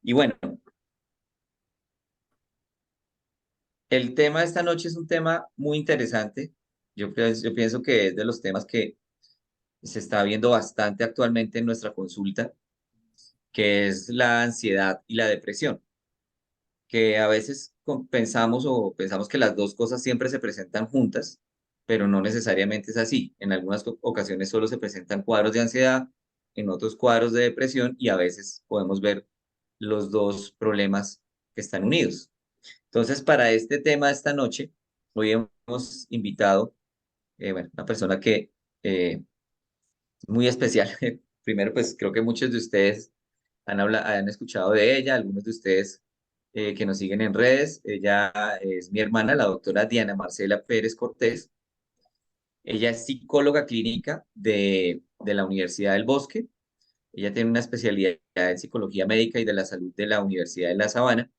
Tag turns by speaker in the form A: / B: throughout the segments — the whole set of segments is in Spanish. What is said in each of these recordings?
A: Y bueno, el tema de esta noche es un tema muy interesante. Yo pienso que es de los temas que se está viendo bastante actualmente en nuestra consulta, que es la ansiedad y la depresión, que a veces pensamos que las dos cosas siempre se presentan juntas, pero no necesariamente es así. En algunas ocasiones solo se presentan cuadros de ansiedad, en otros cuadros de depresión y a veces podemos ver los dos problemas que están unidos. Entonces, para este tema de esta noche, hoy hemos invitado una persona que muy especial. Primero, pues creo que muchos de ustedes han escuchado de ella, algunos de ustedes que nos siguen en redes. Ella es mi hermana, la doctora Diana Marcela Pérez Cortés. Ella es psicóloga clínica de la Universidad del Bosque. Ella tiene una especialidad en psicología médica y de la salud de la Universidad de La Sabana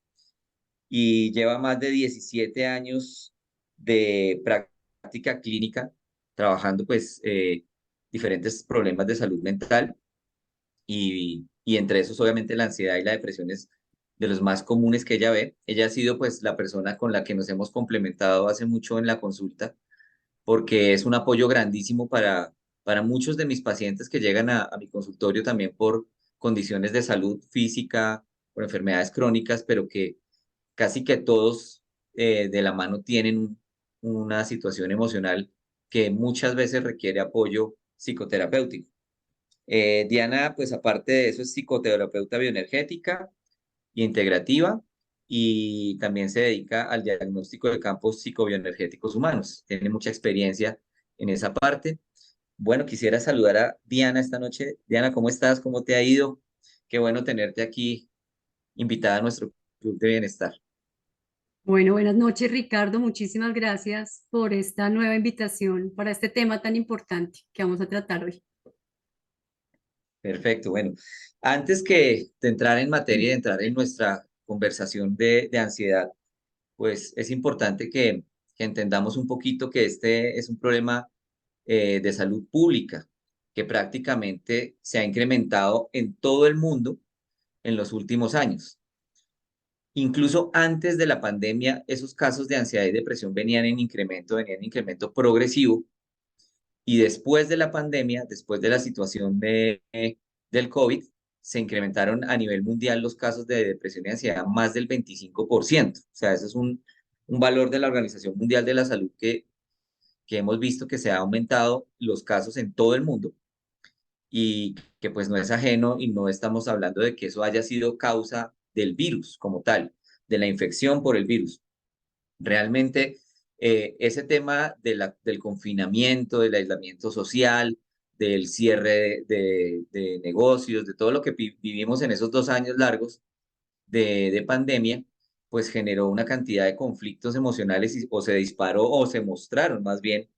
A: y lleva más de 17 años de práctica clínica trabajando pues diferentes problemas de salud mental y entre esos obviamente la ansiedad y la depresión es de los más comunes que ella ve. Ella ha sido pues la persona con la que nos hemos complementado hace mucho en la consulta porque es un apoyo grandísimo para muchos de mis pacientes que llegan a mi consultorio también por condiciones de salud física, por enfermedades crónicas, pero que casi que todos de la mano tienen una situación emocional que muchas veces requiere apoyo psicoterapéutico. Diana, pues aparte de eso, es psicoterapeuta bioenergética e integrativa y también se dedica al diagnóstico de campos psicobioenergéticos humanos. Tiene mucha experiencia en esa parte. Bueno, quisiera saludar a Diana esta noche. Diana, ¿cómo estás? ¿Cómo te ha ido? Qué bueno tenerte aquí invitada a nuestro club de bienestar.
B: Bueno, buenas noches, Ricardo. Muchísimas gracias por esta nueva invitación para este tema tan importante que vamos a tratar hoy.
A: Perfecto. Bueno, antes que de entrar en materia y de entrar en nuestra conversación de ansiedad, pues es importante que entendamos un poquito que este es un problema de salud pública que prácticamente se ha incrementado en todo el mundo en los últimos años. Incluso antes de la pandemia, esos casos de ansiedad y depresión venían en incremento progresivo y después de la pandemia, después de la situación del COVID, se incrementaron a nivel mundial los casos de depresión y ansiedad más del 25%. O sea, eso es un valor de la Organización Mundial de la Salud que hemos visto que se ha aumentado los casos en todo el mundo y que pues no es ajeno y no estamos hablando de que eso haya sido causa del virus como tal, de la infección por el virus. Realmente ese tema del confinamiento, del aislamiento social, del cierre de negocios, de todo lo que vivimos en esos 2 años largos de pandemia, pues generó una cantidad de conflictos emocionales o se disparó o se mostraron más bien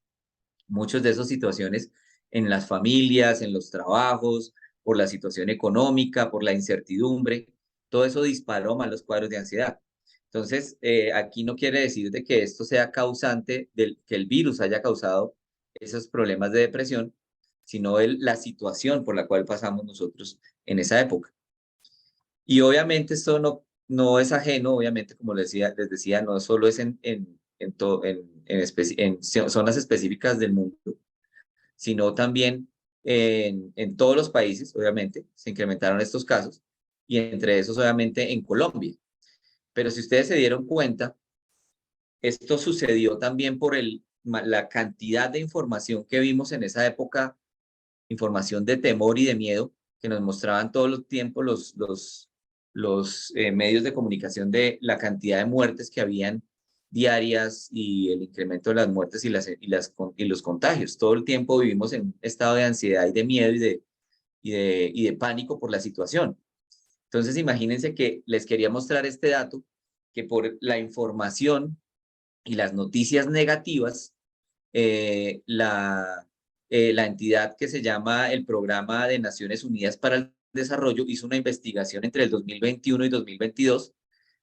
A: muchas de esas situaciones en las familias, en los trabajos, por la situación económica, por la incertidumbre. Todo eso disparó más los cuadros de ansiedad. Entonces, aquí no quiere decir de que esto sea causante del que el virus haya causado esos problemas de depresión, sino la situación por la cual pasamos nosotros en esa época. Y obviamente esto no es ajeno, obviamente, como les decía, no solo es en zonas específicas del mundo, sino también en todos los países, obviamente, se incrementaron estos casos, y entre esos, obviamente, en Colombia. Pero si ustedes se dieron cuenta, esto sucedió también por la cantidad de información que vimos en esa época, información de temor y de miedo, que nos mostraban todo el tiempo los medios de comunicación de la cantidad de muertes que habían diarias y el incremento de las muertes y los contagios. Todo el tiempo vivimos en un estado de ansiedad y de miedo y de pánico por la situación. Entonces, imagínense que les quería mostrar este dato, que por la información y las noticias negativas, la entidad que se llama el Programa de Naciones Unidas para el Desarrollo hizo una investigación entre el 2021 y 2022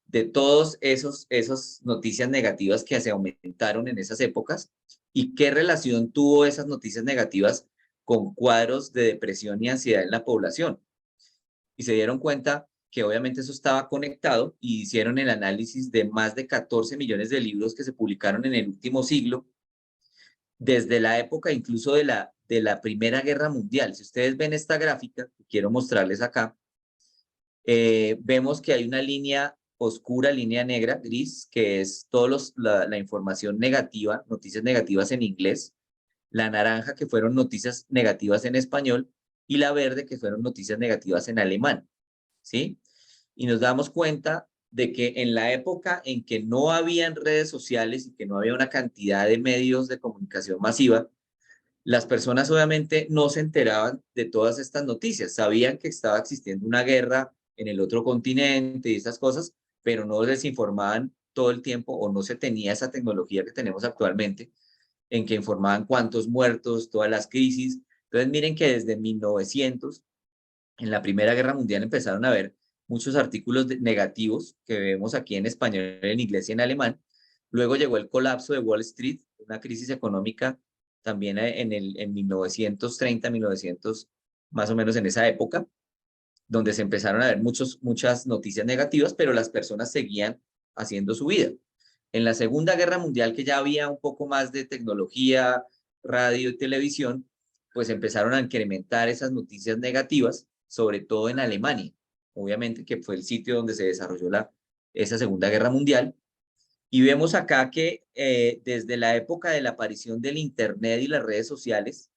A: de todos esas noticias negativas que se aumentaron en esas épocas y qué relación tuvo esas noticias negativas con cuadros de depresión y ansiedad en la población. Y se dieron cuenta que obviamente eso estaba conectado y hicieron el análisis de más de 14 millones de libros que se publicaron en el último siglo, desde la época incluso de la Primera Guerra Mundial. Si ustedes ven esta gráfica, que quiero mostrarles acá, vemos que hay una línea oscura, línea negra, gris, que es toda la información negativa, noticias negativas en inglés, la naranja, que fueron noticias negativas en español, y la verde, que fueron noticias negativas en alemán, ¿sí? Y nos damos cuenta de que en la época en que no habían redes sociales y que no había una cantidad de medios de comunicación masiva, las personas obviamente no se enteraban de todas estas noticias, sabían que estaba existiendo una guerra en el otro continente y estas cosas, pero no les informaban todo el tiempo o no se tenía esa tecnología que tenemos actualmente en que informaban cuántos muertos, todas las crisis. Entonces miren que desde 1900, en la Primera Guerra Mundial, empezaron a haber muchos artículos negativos que vemos aquí en español, en inglés y en alemán. Luego llegó el colapso de Wall Street, una crisis económica también en 1930, 1900, más o menos en esa época, donde se empezaron a ver muchas noticias negativas, pero las personas seguían haciendo su vida. En la Segunda Guerra Mundial, que ya había un poco más de tecnología, radio y televisión, pues empezaron a incrementar esas noticias negativas, sobre todo en Alemania, obviamente que fue el sitio donde se desarrolló esa Segunda Guerra Mundial. Y vemos acá que desde la época de la aparición del Internet y las redes sociales,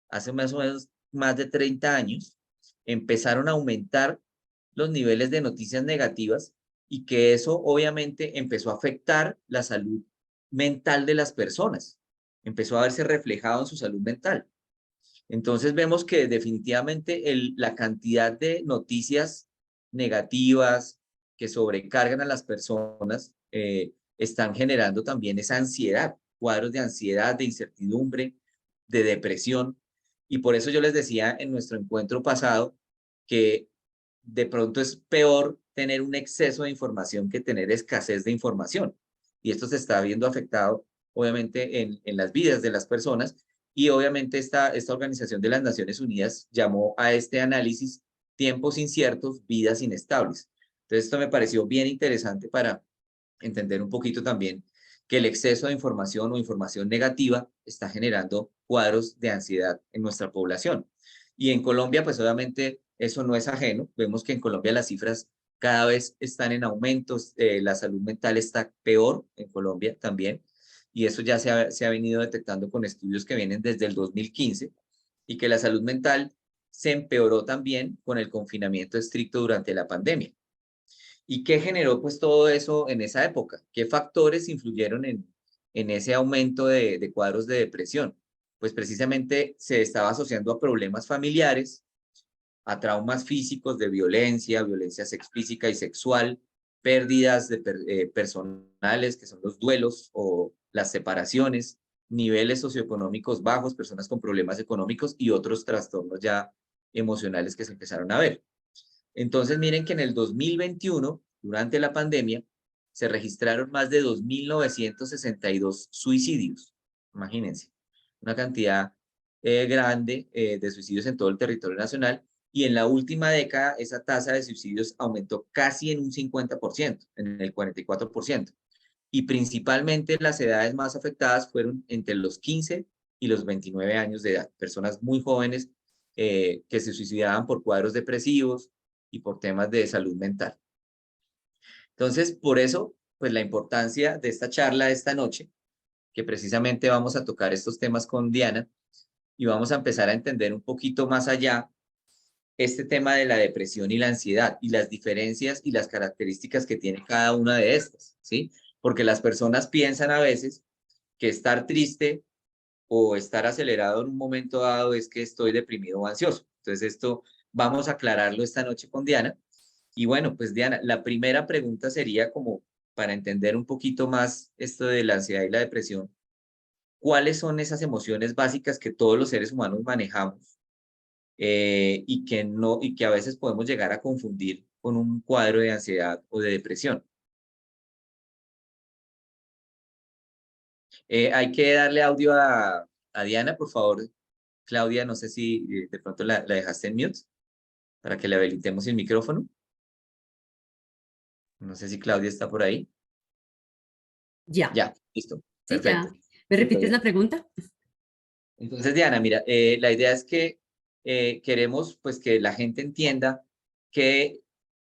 A: hace más o menos más de 30 años, empezaron a aumentar los niveles de noticias negativas y que eso obviamente empezó a afectar la salud mental de las personas, empezó a verse reflejado en su salud mental. Entonces vemos que definitivamente la cantidad de noticias negativas que sobrecargan a las personas están generando también esa ansiedad, cuadros de ansiedad, de incertidumbre, de depresión. Y por eso yo les decía en nuestro encuentro pasado que de pronto es peor tener un exceso de información que tener escasez de información. Y esto se está viendo afectado, obviamente, en las vidas de las personas. Y obviamente esta Organización de las Naciones Unidas llamó a este análisis tiempos inciertos, vidas inestables. Entonces, esto me pareció bien interesante para entender un poquito también que el exceso de información o información negativa está generando cuadros de ansiedad en nuestra población. Y en Colombia, pues obviamente eso no es ajeno. Vemos que en Colombia las cifras cada vez están en aumentos, la salud mental está peor en Colombia también, y eso ya se ha venido detectando con estudios que vienen desde el 2015, y que la salud mental se empeoró también con el confinamiento estricto durante la pandemia. ¿Y qué generó pues todo eso en esa época? ¿Qué factores influyeron en ese aumento de cuadros de depresión? Pues precisamente se estaba asociando a problemas familiares, a traumas físicos de violencia, violencia física y sexual, pérdidas personales, que son los duelos o las separaciones, niveles socioeconómicos bajos, personas con problemas económicos y otros trastornos ya emocionales que se empezaron a ver. Entonces, miren que en el 2021, durante la pandemia, se registraron más de 2.962 suicidios. Imagínense, una cantidad grande de suicidios en todo el territorio nacional. Y en la última década, esa tasa de suicidios aumentó casi en un 50%, en el 44%. Y principalmente las edades más afectadas fueron entre los 15 y los 29 años de edad. Personas muy jóvenes que se suicidaban por cuadros depresivos y por temas de salud mental. Entonces, por eso, pues la importancia de esta charla de esta noche, que precisamente vamos a tocar estos temas con Diana y vamos a empezar a entender un poquito más allá este tema de la depresión y la ansiedad y las diferencias y las características que tiene cada una de estas, ¿sí? Porque las personas piensan a veces que estar triste o estar acelerado en un momento dado es que estoy deprimido o ansioso. Entonces, esto vamos a aclararlo esta noche con Diana. Y bueno, pues Diana, la primera pregunta sería como para entender un poquito más esto de la ansiedad y la depresión. ¿Cuáles son esas emociones básicas que todos los seres humanos manejamos y que no, y que a veces podemos llegar a confundir con un cuadro de ansiedad o de depresión? Hay que darle audio a Diana, por favor. Claudia, no sé si de pronto la dejaste en mute para que le habilitemos el micrófono. No sé si Claudia está por ahí.
B: Ya,
A: Ya, listo.
B: sí,
A: Perfecto.
B: ya. ¿Me
A: Súper
B: repites la
A: bien.
B: pregunta?
A: Entonces, Diana, mira, la idea es que queremos pues que la gente entienda que,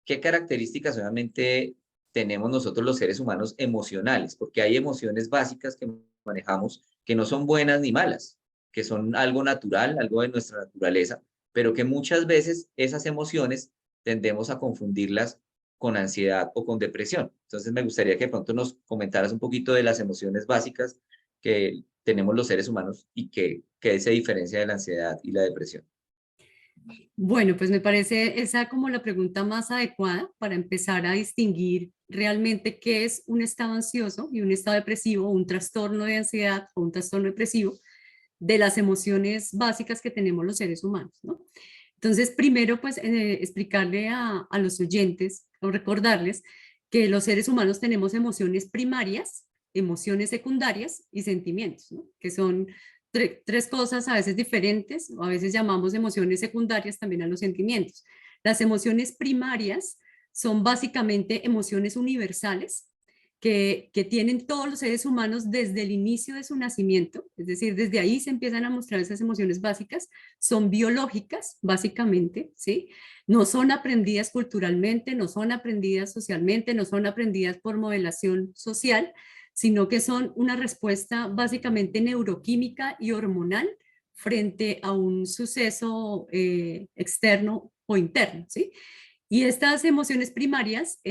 A: qué características solamente tenemos nosotros los seres humanos emocionales, porque hay emociones básicas que manejamos que no son buenas ni malas, que son algo natural, algo de nuestra naturaleza, pero que muchas veces esas emociones tendemos a confundirlas con ansiedad o con depresión. Entonces, me gustaría que de pronto nos comentaras un poquito de las emociones básicas que tenemos los seres humanos y que se diferencia de la ansiedad y la depresión.
B: Bueno, pues me parece esa como la pregunta más adecuada para empezar a distinguir realmente qué es un estado ansioso y un estado depresivo, un trastorno de ansiedad o un trastorno depresivo de las emociones básicas que tenemos los seres humanos, ¿no? Entonces, primero, pues explicarle a los oyentes o recordarles que los seres humanos tenemos emociones primarias, emociones secundarias y sentimientos, ¿no? Que son tres cosas a veces diferentes, o a veces llamamos emociones secundarias también a los sentimientos. Las emociones primarias son básicamente emociones universales que tienen todos los seres humanos desde el inicio de su nacimiento, es decir, desde ahí se empiezan a mostrar esas emociones básicas, son biológicas, básicamente, ¿sí? No son aprendidas culturalmente, no son aprendidas socialmente, no son aprendidas por modelación social, sino que son una respuesta básicamente neuroquímica y hormonal frente a un suceso externo o interno, ¿sí? Y estas emociones primarias,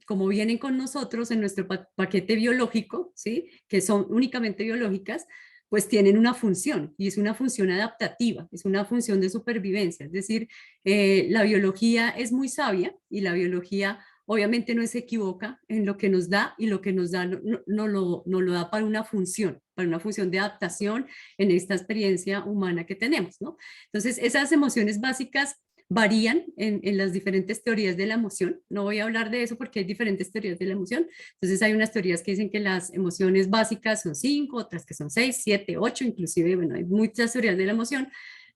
B: como vienen con nosotros en nuestro paquete biológico, ¿sí? Que son únicamente biológicas, pues tienen una función y es una función adaptativa, es una función de supervivencia. Es decir, la biología es muy sabia y la biología obviamente no se equivoca en lo que nos da y lo que nos da no lo da para una función de adaptación en esta experiencia humana que tenemos, ¿no? Entonces, esas emociones básicas varían en las diferentes teorías de la emoción. No voy a hablar de eso porque hay diferentes teorías de la emoción. Entonces hay unas teorías que dicen que las emociones básicas son 5, otras que son 6, 7, 8, inclusive, bueno, hay muchas teorías de la emoción,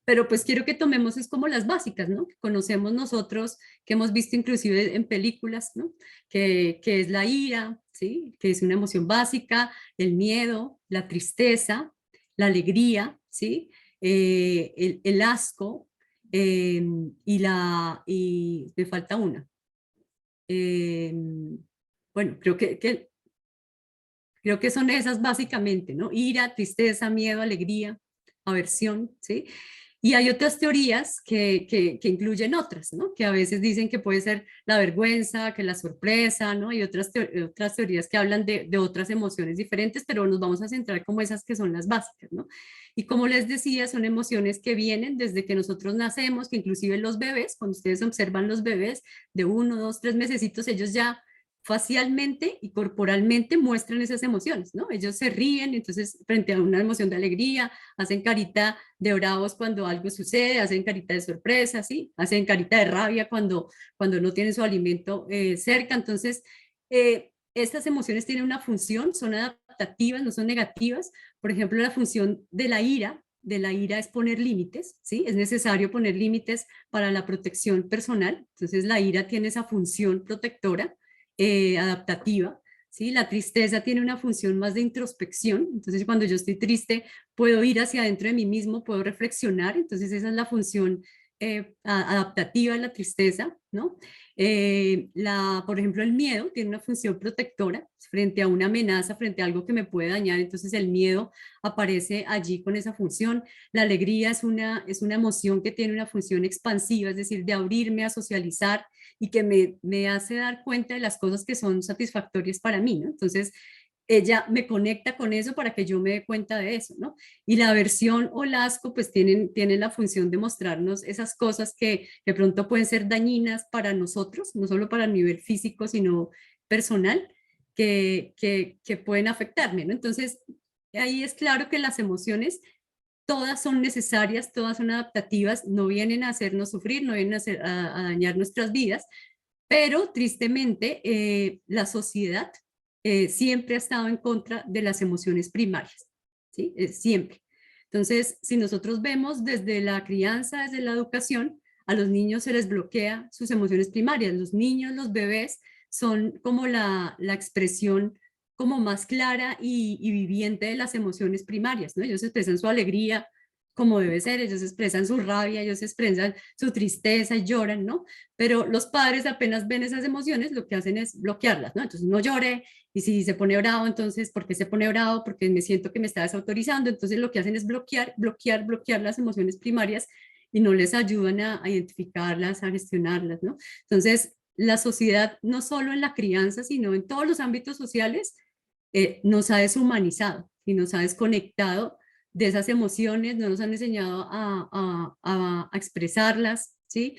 B: pero pues quiero que tomemos es como las básicas, ¿no? Que conocemos nosotros, que hemos visto inclusive en películas, ¿no? Que es la ira, ¿sí? Que es una emoción básica, el miedo, la tristeza, la alegría, ¿sí? El asco, y me falta una. Eh, bueno, creo que son esas básicamente, ¿no? Ira, tristeza, miedo, alegría, aversión, ¿sí? Y hay otras teorías que incluyen otras, ¿no? Que a veces dicen que puede ser la vergüenza, que la sorpresa, ¿no? Y otras teorías que hablan de otras emociones diferentes, pero nos vamos a centrar como esas que son las básicas, ¿no? Y como les decía, son emociones que vienen desde que nosotros nacemos, que inclusive los bebés, cuando ustedes observan los bebés de 1, 2, 3 mesecitos, ellos ya facialmente y corporalmente muestran esas emociones, ¿no? Ellos se ríen, entonces frente a una emoción de alegría, hacen carita de bravos cuando algo sucede, hacen carita de sorpresa, ¿sí? Hacen carita de rabia cuando no tienen su alimento cerca. Entonces, estas emociones tienen una función, son adaptativas, no son negativas. Por ejemplo, la función de la ira es poner límites, ¿sí? Es necesario poner límites para la protección personal. Entonces, la ira tiene esa función protectora, adaptativa, ¿sí? La tristeza tiene una función más de introspección. Entonces, cuando yo estoy triste, puedo ir hacia adentro de mí mismo, puedo reflexionar. Entonces, esa es la función adaptativa de la tristeza, ¿no? Por ejemplo, el miedo tiene una función protectora frente a una amenaza, frente a algo que me puede dañar, entonces el miedo aparece allí con esa función. La alegría es una emoción que tiene una función expansiva, es decir, de abrirme a socializar y que me hace dar cuenta de las cosas que son satisfactorias para mí, ¿no? Entonces, ella me conecta con eso para que yo me dé cuenta de eso, ¿no? Y la aversión o el asco pues tienen la función de mostrarnos esas cosas que de pronto pueden ser dañinas para nosotros, no solo para el nivel físico, sino personal, que pueden afectarme, ¿no? Entonces, ahí es claro que las emociones todas son necesarias, todas son adaptativas, no vienen a hacernos sufrir, no vienen a dañar nuestras vidas, pero tristemente la sociedad siempre ha estado en contra de las emociones primarias, ¿sí? Siempre. Entonces, si nosotros vemos desde la crianza, desde la educación, a los niños se les bloquea sus emociones primarias. Los niños, los bebés son como la expresión como más clara y viviente de las emociones primarias, ¿no? Ellos expresan su alegría como debe ser, ellos expresan su rabia, ellos expresan su tristeza y lloran, ¿no? Pero los padres apenas ven esas emociones, lo que hacen es bloquearlas, ¿no? Entonces no llore, y si se pone bravo, entonces, ¿por qué se pone bravo? Porque me siento que me está desautorizando, entonces lo que hacen es bloquear las emociones primarias y no les ayudan a identificarlas, a gestionarlas, ¿no? Entonces, la sociedad, no solo en la crianza, sino en todos los ámbitos sociales, nos ha deshumanizado y nos ha desconectado de esas emociones, no nos han enseñado a expresarlas, ¿sí?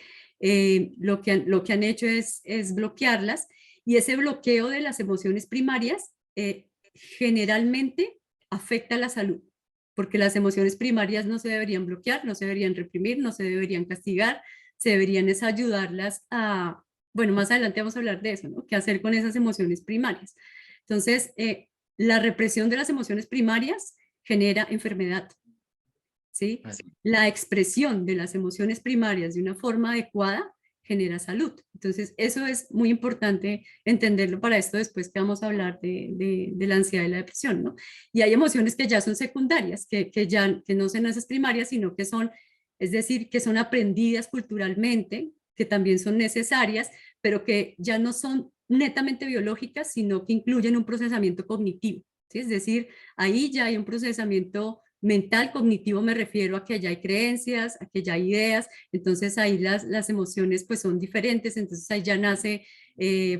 B: Lo que han hecho es bloquearlas, y ese bloqueo de las emociones primarias generalmente afecta la salud, porque las emociones primarias no se deberían bloquear, no se deberían reprimir, no se deberían castigar, se deberían es ayudarlas a, bueno, más adelante vamos a hablar de eso, ¿no? ¿Qué hacer con esas emociones primarias? Entonces, la represión de las emociones primarias genera enfermedad, ¿sí?
A: Así.
B: La expresión de las emociones primarias de una forma adecuada genera salud. Entonces, eso es muy importante entenderlo para esto después que vamos a hablar de la ansiedad y la depresión, ¿no? Y hay emociones que ya son secundarias, que no son esas primarias, sino que son, es decir, que son aprendidas culturalmente, que también son necesarias, pero que ya no son netamente biológicas, sino que incluyen un procesamiento cognitivo, ¿sí? Es decir, ahí ya hay un procesamiento mental, cognitivo, me refiero a que ya hay creencias, a que ya hay ideas, entonces ahí las emociones pues son diferentes, entonces ahí ya nace,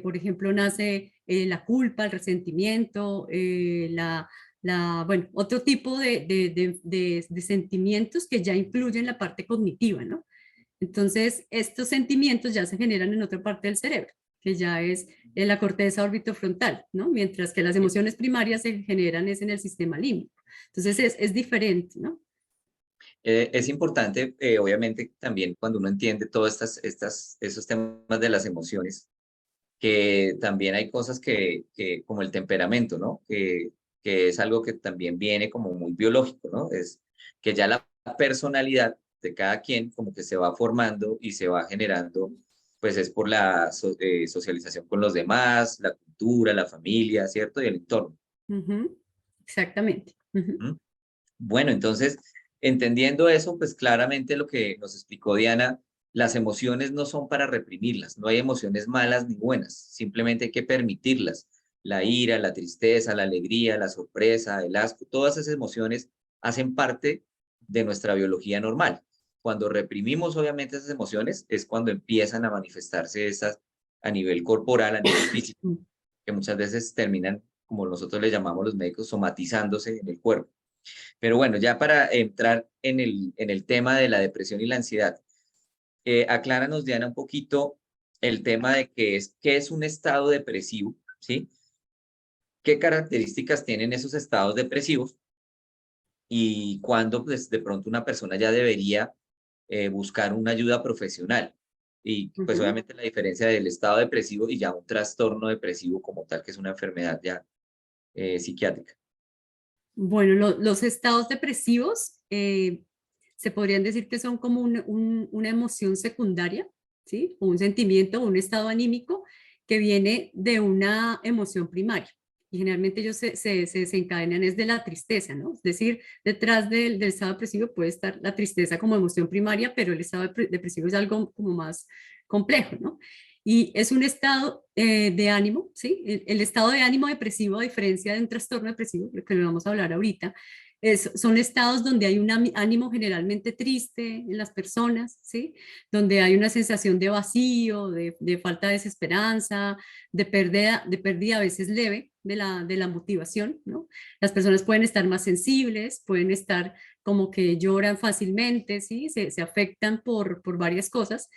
B: por ejemplo, nace la culpa, el resentimiento, bueno, otro tipo de sentimientos que ya incluyen la parte cognitiva, ¿no? Entonces, estos sentimientos ya se generan en otra parte del cerebro, que ya es en la corteza orbitofrontal, ¿no? Mientras que las emociones primarias se generan es en el sistema límbico. Entonces, es diferente, ¿no?
A: Es importante, obviamente, también cuando uno entiende todos esos temas de las emociones, que también hay cosas como el temperamento, ¿no? Que es algo que también viene como muy biológico, ¿no? Es que ya la personalidad de cada quien como que se va formando y se va generando, pues es por la socialización con los demás, la cultura, la familia, ¿cierto? Y el entorno.
B: Ujú. Exactamente. Ujú.
A: ¿Mm? Bueno, entonces, entendiendo eso, pues claramente lo que nos explicó Diana, las emociones no son para reprimirlas, no hay emociones malas ni buenas, simplemente hay que permitirlas. La ira, la tristeza, la alegría, la sorpresa, el asco, todas esas emociones hacen parte de nuestra biología normal. Cuando reprimimos, obviamente, esas emociones es cuando empiezan a manifestarse esas a nivel corporal, a nivel físico, que muchas veces terminan, como nosotros le llamamos los médicos, somatizándose en el cuerpo. Pero bueno, ya para entrar en el tema de la depresión y la ansiedad, acláranos, Diana, un poquito el tema de qué es un estado depresivo, ¿sí? ¿Qué características tienen esos estados depresivos? Y cuándo, pues, de pronto una persona ya debería buscar una ayuda profesional. Y pues
B: Ujú.
A: obviamente la diferencia del estado depresivo y ya un trastorno depresivo como tal, que es una enfermedad ya psiquiátrica.
B: Bueno, los estados depresivos se podrían decir que son como una emoción secundaria, ¿sí? O un sentimiento o un estado anímico que viene de una emoción primaria. Y generalmente ellos se desencadenan es de la tristeza, ¿no? Es decir, detrás del estado depresivo puede estar la tristeza como emoción primaria, pero el estado depresivo es algo como más complejo, ¿no? Y es un estado de ánimo, ¿sí? El estado de ánimo depresivo, a diferencia de un trastorno depresivo, que lo vamos a hablar ahorita, son estados donde hay un ánimo generalmente triste en las personas, ¿sí? Donde hay una sensación de vacío, de falta de desesperanza, de pérdida a veces leve de la motivación, ¿no? Las personas pueden estar más sensibles, pueden estar como que lloran fácilmente, ¿sí? Se afectan por varias cosas.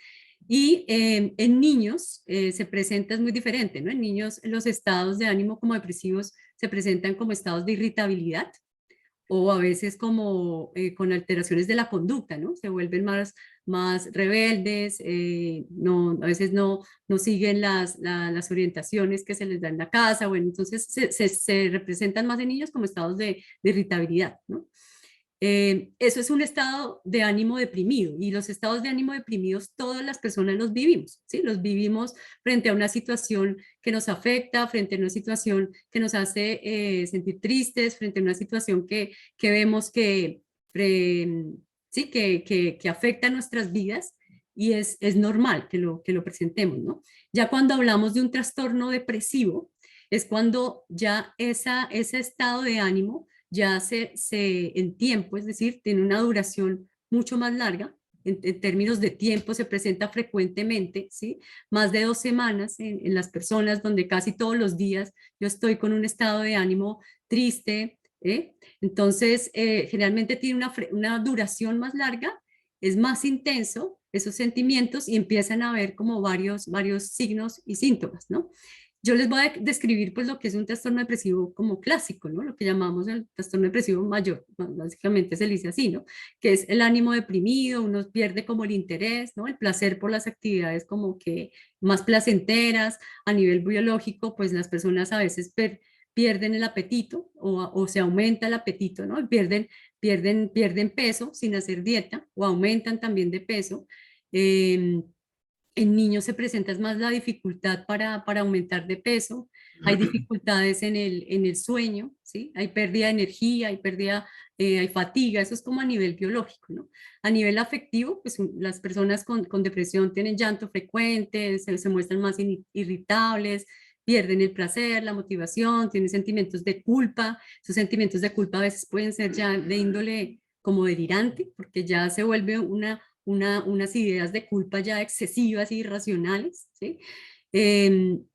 B: Y en niños se presenta, es muy diferente, ¿no? En niños los estados de ánimo como depresivos se presentan como estados de irritabilidad o a veces como con alteraciones de la conducta, ¿no? Se vuelven más rebeldes, a veces no siguen las orientaciones que se les da en la casa, bueno, entonces se representan más en niños como estados de irritabilidad, ¿no? Eso es un estado de ánimo deprimido y los estados de ánimo deprimidos todas las personas los vivimos, ¿sí? Los vivimos frente a una situación que nos afecta, frente a una situación que nos hace sentir tristes, frente a una situación que vemos sí, que afecta nuestras vidas y es normal que lo presentemos, ¿no? Ya cuando hablamos de un trastorno depresivo, es cuando ya ese estado de ánimo ya en tiempo, es decir, tiene una duración mucho más larga, en términos de tiempo se presenta frecuentemente, ¿sí? Más de 2 semanas en las personas donde casi todos los días yo estoy con un estado de ánimo triste, ¿eh? Entonces, generalmente tiene una duración más larga, es más intenso esos sentimientos y empiezan a haber como varios signos y síntomas, ¿no? Yo les voy a describir pues lo que es un trastorno depresivo como clásico, ¿no? Lo que llamamos el trastorno depresivo mayor, básicamente se le dice así, ¿no? Que es el ánimo deprimido, uno pierde como el interés, ¿no? El placer por las actividades como que más placenteras, a nivel biológico, pues las personas a veces pierden el apetito o se aumenta el apetito, ¿no? Pierden peso sin hacer dieta o aumentan también de peso. Eh, en niños se presenta más la dificultad para aumentar de peso, hay dificultades en el sueño, ¿sí? Hay pérdida de energía, hay fatiga, eso es como a nivel biológico, ¿no? A nivel afectivo, pues las personas con depresión tienen llanto frecuente, se muestran más irritables, pierden el placer, la motivación, tienen sentimientos de culpa, esos sentimientos de culpa a veces pueden ser ya de índole como delirante, porque ya se vuelve unas ideas de culpa ya excesivas e irracionales, ¿sí?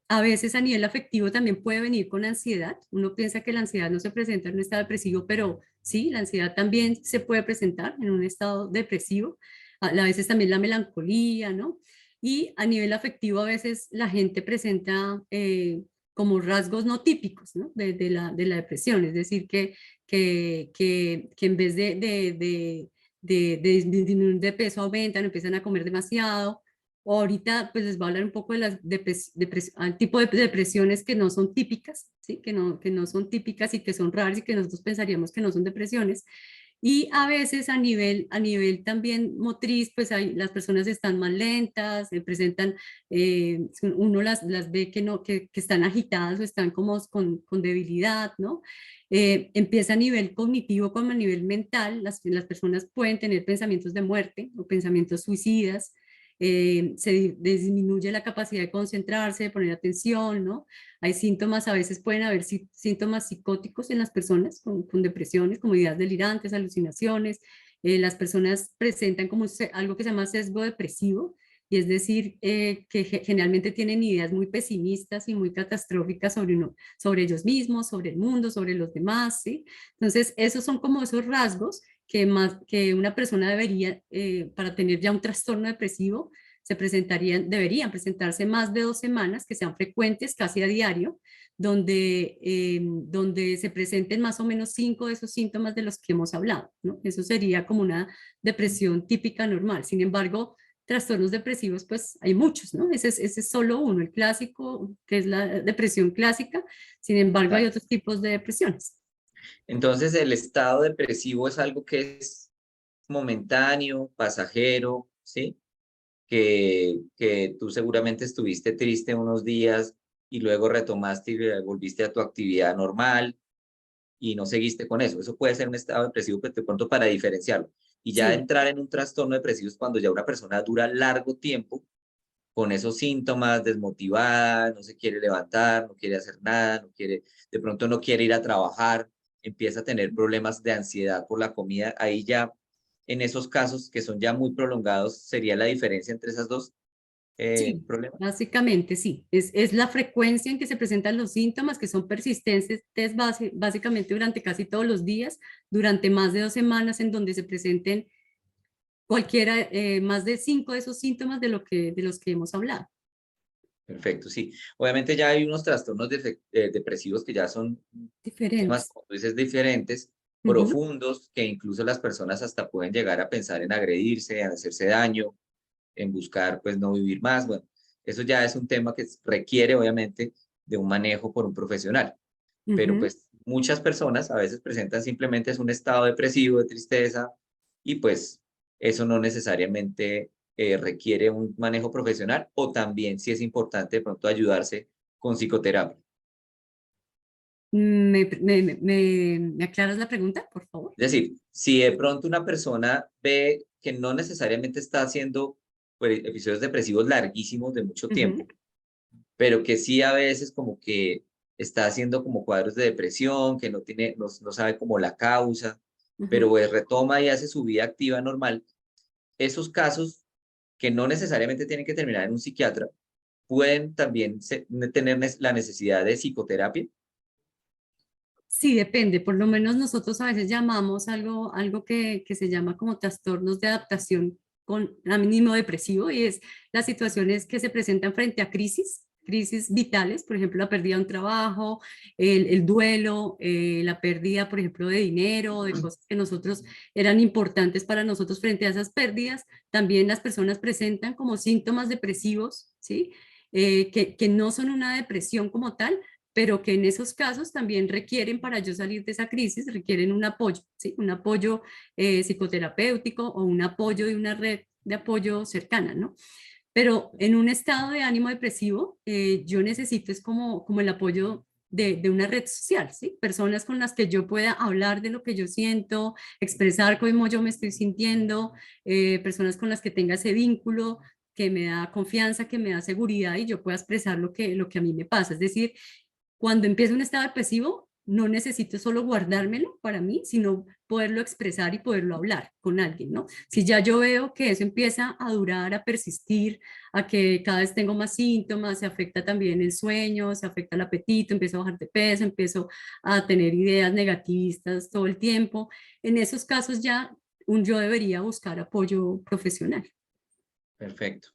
B: A veces a nivel afectivo también puede venir con ansiedad. Uno piensa que la ansiedad no se presenta en un estado depresivo, pero sí, la ansiedad también se puede presentar en un estado depresivo. A veces también la melancolía, ¿no? Y a nivel afectivo a veces la gente presenta como rasgos no típicos, ¿no? De la depresión, es decir, que en vez de disminuir de peso aumentan, empiezan a comer demasiado. O ahorita pues les voy a hablar un poco de las al tipo de depresiones que no son típicas, ¿sí? Que no son típicas y que son raras y que nosotros pensaríamos que no son depresiones. Y a veces a nivel también motriz, pues las personas están más lentas, presentan, uno las ve que, no, que están agitadas o están como con debilidad, ¿no? Empieza a nivel cognitivo como a nivel mental, las personas pueden tener pensamientos de muerte o pensamientos suicidas, se disminuye la capacidad de concentrarse, de poner atención, ¿no? Hay síntomas, a veces pueden haber síntomas psicóticos en las personas con depresiones, como ideas delirantes, alucinaciones. Las personas presentan como algo que se llama sesgo depresivo, y es decir, que generalmente tienen ideas muy pesimistas y muy catastróficas sobre ellos mismos, sobre el mundo, sobre los demás, ¿sí? Entonces, esos son como esos rasgos que una persona debería, para tener ya un trastorno depresivo, deberían presentarse más de 2 semanas, que sean frecuentes, casi a diario, donde se presenten más o menos 5 de esos síntomas de los que hemos hablado, ¿no? Eso sería como una depresión típica normal. Sin embargo, trastornos depresivos, pues hay muchos, ¿no? Ese es solo uno, el clásico, que es la depresión clásica. Sin embargo, hay otros tipos de depresiones.
A: Entonces, el estado depresivo es algo que es momentáneo, pasajero, ¿sí? Que tú seguramente estuviste triste unos días y luego retomaste y volviste a tu actividad normal y no seguiste con eso. Eso puede ser un estado depresivo, pero de pronto para diferenciarlo. Y ya
B: Sí.
A: entrar en un trastorno depresivo es cuando ya una persona dura largo tiempo con esos síntomas, desmotivada, no se quiere levantar, no quiere hacer nada, de pronto no quiere ir a trabajar, empieza a tener problemas de ansiedad por la comida. Ahí ya, en esos casos que son ya muy prolongados, sería la diferencia entre esas dos
B: Sí,
A: problemas.
B: básicamente sí. Es la frecuencia en que se presentan los síntomas que son persistentes básicamente durante casi todos los días, durante más de 2 semanas, en donde se presenten cualquiera, más de 5 de esos síntomas de los que hemos hablado.
A: Perfecto, sí. Obviamente ya hay unos trastornos depresivos que ya son temas,
B: Diferentes.
A: como tú dices, diferentes,
B: Ujú.
A: profundos, que incluso las personas hasta pueden llegar a pensar en agredirse, en hacerse daño, en buscar, pues, no vivir más. Bueno, eso ya es un tema que requiere, obviamente, de un manejo por un profesional. pero
B: Ujú.
A: pues muchas personas a veces presentan simplemente es un estado depresivo, de tristeza, y pues eso no necesariamente requiere un manejo profesional, o también si es importante de pronto ayudarse con psicoterapia.
B: ¿Me aclaras la pregunta, por favor?
A: Es decir, si de pronto una persona ve que no necesariamente está haciendo pues, episodios depresivos larguísimos de mucho
B: Ujú,
A: tiempo, pero que sí a veces como que está haciendo como cuadros de depresión, que no tiene, no sabe como la causa, pero
B: ujú.
A: pues retoma y hace su vida activa normal, esos casos que no necesariamente tienen que terminar en un psiquiatra, pueden también tener la necesidad de psicoterapia.
B: Sí, depende. Por lo menos nosotros a veces llamamos algo que se llama como trastornos de adaptación con mínimo depresivo y es las situaciones que se presentan frente a crisis vitales, por ejemplo, la pérdida de un trabajo, el duelo, la pérdida, por ejemplo, de dinero, de cosas que nosotros eran importantes para nosotros frente a esas pérdidas. También las personas presentan como síntomas depresivos, ¿sí? Que no son una depresión como tal, pero que en esos casos también requieren, para yo salir de esa crisis, requieren un apoyo, ¿sí? Un apoyo psicoterapéutico o un apoyo de una red de apoyo cercana, ¿no? Pero en un estado de ánimo depresivo, yo necesito es como el apoyo de una red social, ¿sí? Personas con las que yo pueda hablar de lo que yo siento, expresar cómo yo me estoy sintiendo, personas con las que tenga ese vínculo que me da confianza, que me da seguridad y yo pueda expresar lo que a mí me pasa. Es decir, cuando empieza un estado depresivo, no necesito solo guardármelo para mí, sino poderlo expresar y poderlo hablar con alguien, ¿no? Si ya yo veo que eso empieza a durar, a persistir, a que cada vez tengo más síntomas, se afecta también el sueño, se afecta el apetito, empiezo a bajar de peso, empiezo a tener ideas negativistas todo el tiempo, en esos casos ya yo debería buscar apoyo profesional.
A: Perfecto.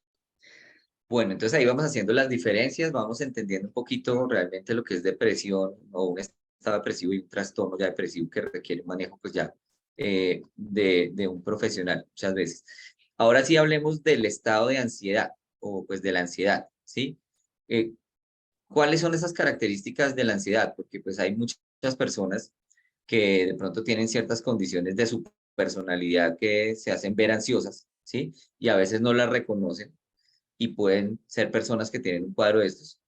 A: Bueno, entonces ahí vamos haciendo las diferencias, vamos entendiendo un poquito realmente lo que es depresión o un estado depresivo y un trastorno ya depresivo que requiere un manejo pues ya de un profesional muchas veces. Ahora sí hablemos del estado de ansiedad o pues de la ansiedad, ¿sí? Eh, ¿Cuáles son esas características de la ansiedad? Porque pues hay muchas personas que de pronto tienen ciertas condiciones de su personalidad que se hacen ver ansiosas, ¿sí? Y a veces no las reconocen y pueden ser personas que tienen un cuadro de estos.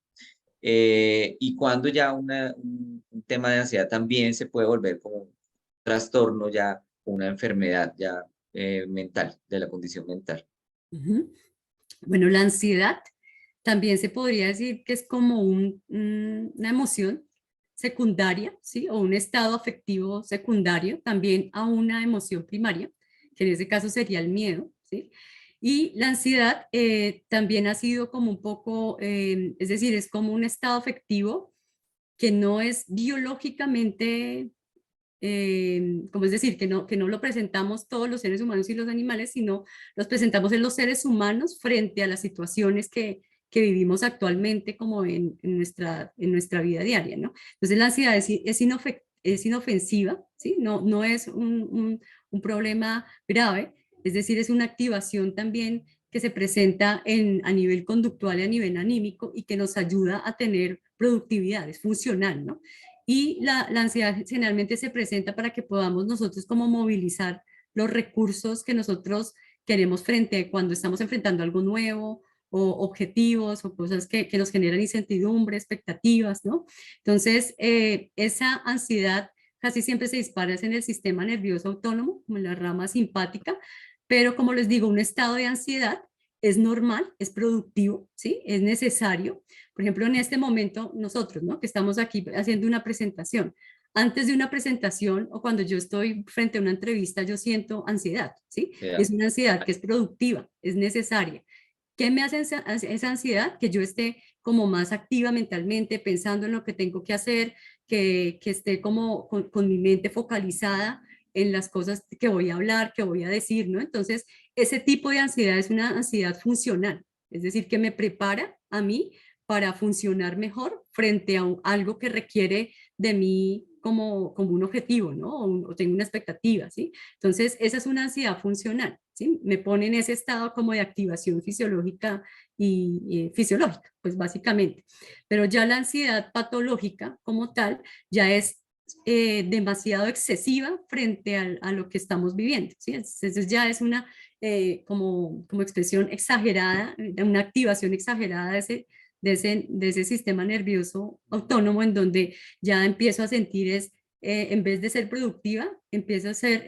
A: Y cuando ya un tema de ansiedad también se puede volver como un trastorno ya, una enfermedad ya mental, de la condición mental.
B: Ujú. Bueno, la ansiedad también se podría decir que es como una emoción secundaria, ¿sí? O un estado afectivo secundario también a una emoción primaria, que en ese caso sería el miedo, ¿sí? Y la ansiedad también ha sido como un poco, es decir, es como un estado afectivo que no es biológicamente como es decir, que no lo presentamos todos los seres humanos y los animales, sino los presentamos en los seres humanos frente a las situaciones que vivimos actualmente como en nuestra vida diaria, ¿no? Entonces la ansiedad es inofensiva, ¿sí? No es un problema grave, es decir, es una activación también que se presenta a nivel conductual y a nivel anímico y que nos ayuda a tener productividad, es funcional, ¿no? Y la ansiedad generalmente se presenta para que podamos nosotros como movilizar los recursos que nosotros queremos frente a cuando estamos enfrentando algo nuevo o objetivos o cosas que nos generan incertidumbre, expectativas, ¿no? Entonces, esa ansiedad casi siempre se dispara en el sistema nervioso autónomo, como en la rama simpática, pero como les digo, un estado de ansiedad es normal, es productivo, ¿sí? Es necesario. Por ejemplo, en este momento nosotros, ¿no? Que estamos aquí haciendo una presentación. Antes de una presentación o cuando yo estoy frente a una entrevista, yo siento ansiedad, ¿sí? Es
A: Ya.
B: una ansiedad que es productiva, es necesaria. ¿Qué me hace esa ansiedad? Que yo esté como más activa mentalmente, pensando en lo que tengo que hacer, que esté como con mi mente focalizada en las cosas que voy a hablar, que voy a decir, ¿no? Entonces, ese tipo de ansiedad es una ansiedad funcional, es decir, que me prepara a mí para funcionar mejor frente a algo que requiere de mí como un objetivo, ¿no? O tengo una expectativa, ¿sí? Entonces, esa es una ansiedad funcional. ¿sí? Me pone en ese estado como de activación fisiológica y fisiológica, pues básicamente. Pero ya la ansiedad patológica como tal ya es demasiado excesiva frente a lo que estamos viviendo, ¿sí? Entonces ya es una como expresión exagerada, una activación exagerada de ese sistema nervioso autónomo en donde ya empiezo a sentir en vez de ser productiva, empiezo a ser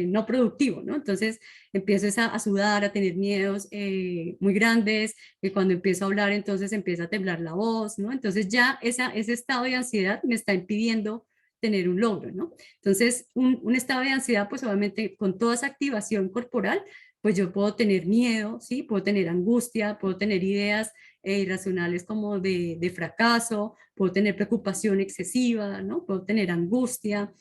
B: no productivo, ¿no? Entonces empiezo a sudar, a tener miedos muy grandes, que cuando empiezo a hablar entonces empieza a temblar la voz, ¿no? Entonces ya ese estado de ansiedad me está impidiendo tener un logro, ¿no? Entonces, un estado de ansiedad, pues obviamente con toda esa activación corporal, pues yo puedo tener miedo, ¿sí? Puedo tener angustia, puedo tener ideas irracionales como de fracaso, puedo tener preocupación excesiva, ¿no? Puedo tener angustia,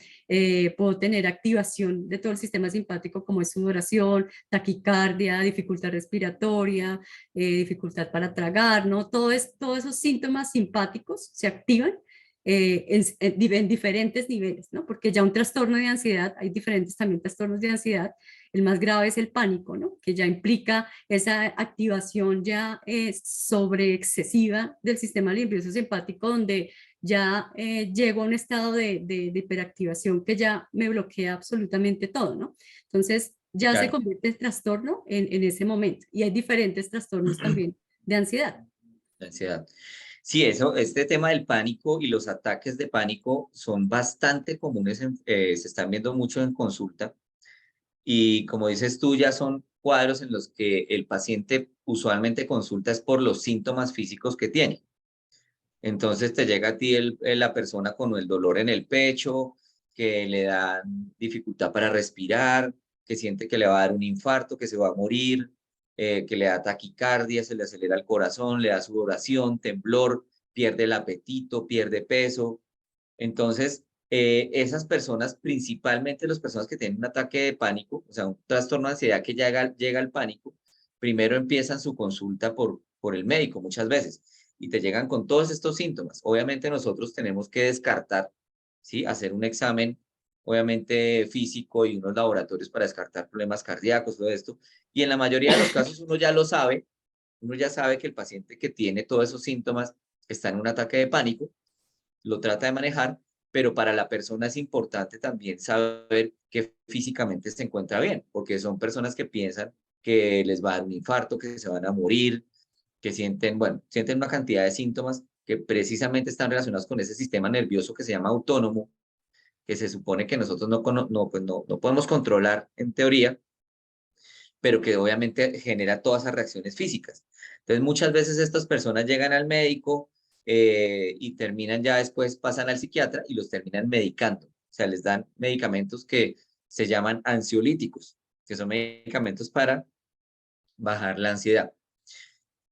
B: puedo tener activación de todo el sistema simpático como es sudoración, taquicardia, dificultad respiratoria, dificultad para tragar, ¿no? Todos esos síntomas simpáticos se activan en diferentes niveles, ¿no? Porque ya un trastorno de ansiedad, hay diferentes también trastornos de ansiedad, el más grave es el pánico, ¿no? Que ya implica esa activación ya sobre excesiva del sistema nervioso simpático, donde ya llego a un estado de hiperactivación que ya me bloquea absolutamente todo, ¿no? Entonces ya se
A: Claro.
B: convierte en trastorno en ese momento. Y hay diferentes trastornos también de ansiedad.
A: La ansiedad. Sí, este tema del pánico y los ataques de pánico son bastante comunes, se están viendo mucho en consulta y como dices tú, ya son cuadros en los que el paciente usualmente consulta es por los síntomas físicos que tiene. Entonces te llega a ti la persona con el dolor en el pecho, que le da dificultad para respirar, que siente que le va a dar un infarto, que se va a morir, que le da taquicardia, se le acelera el corazón, le da sudoración, temblor, pierde el apetito, pierde peso. Entonces, esas personas, principalmente las personas que tienen un ataque de pánico, o sea, un trastorno de ansiedad que llega al pánico, primero empiezan su consulta por el médico muchas veces y te llegan con todos estos síntomas. Obviamente nosotros tenemos que descartar, ¿sí? Hacer un examen, obviamente físico y unos laboratorios para descartar problemas cardíacos, todo esto. Y en la mayoría de los casos uno ya lo sabe, uno ya sabe que el paciente que tiene todos esos síntomas está en un ataque de pánico, lo trata de manejar, pero para la persona es importante también saber que físicamente se encuentra bien, porque son personas que piensan que les va a dar un infarto, que se van a morir, que sienten, bueno, sienten una cantidad de síntomas que precisamente están relacionados con ese sistema nervioso que se llama autónomo, que se supone que nosotros no podemos controlar en teoría, pero que obviamente genera todas esas reacciones físicas. Entonces, muchas veces estas personas llegan al médico y terminan ya después, pasan al psiquiatra y los terminan medicando. O sea, les dan medicamentos que se llaman ansiolíticos, que son medicamentos para bajar la ansiedad.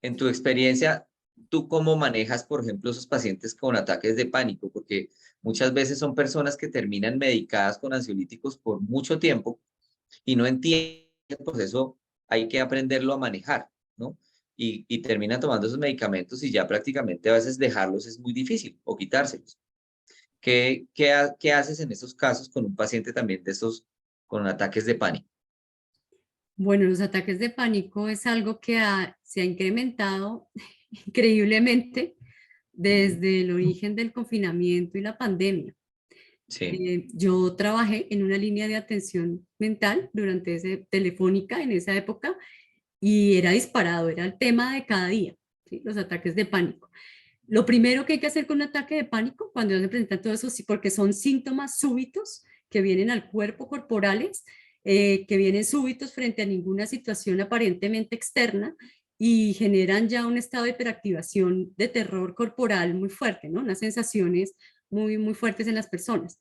A: En tu experiencia, ¿tú cómo manejas, por ejemplo, esos pacientes con ataques de pánico? Porque muchas veces son personas que terminan medicadas con ansiolíticos por mucho tiempo y no entienden el proceso, hay que aprenderlo a manejar, ¿no? Y terminan tomando esos medicamentos y ya prácticamente a veces dejarlos es muy difícil o quitárselos. ¿Qué haces en esos casos con un paciente también de estos con ataques de pánico?
B: Bueno, los ataques de pánico es algo que se ha incrementado increíblemente
A: Ujú.
B: desde el origen del confinamiento y la pandemia.
A: Sí,
B: Yo trabajé en una línea de atención mental durante telefónica en esa época y era disparado, era el tema de cada día, ¿sí? Los ataques de pánico. Lo primero que hay que hacer con un ataque de pánico, cuando ya se presentan todos esos, porque son síntomas súbitos que vienen al cuerpo corporales, que vienen súbitos frente a ninguna situación aparentemente externa y generan ya un estado de hiperactivación de terror corporal muy fuerte, ¿no? Unas sensaciones muy fuertes en las personas.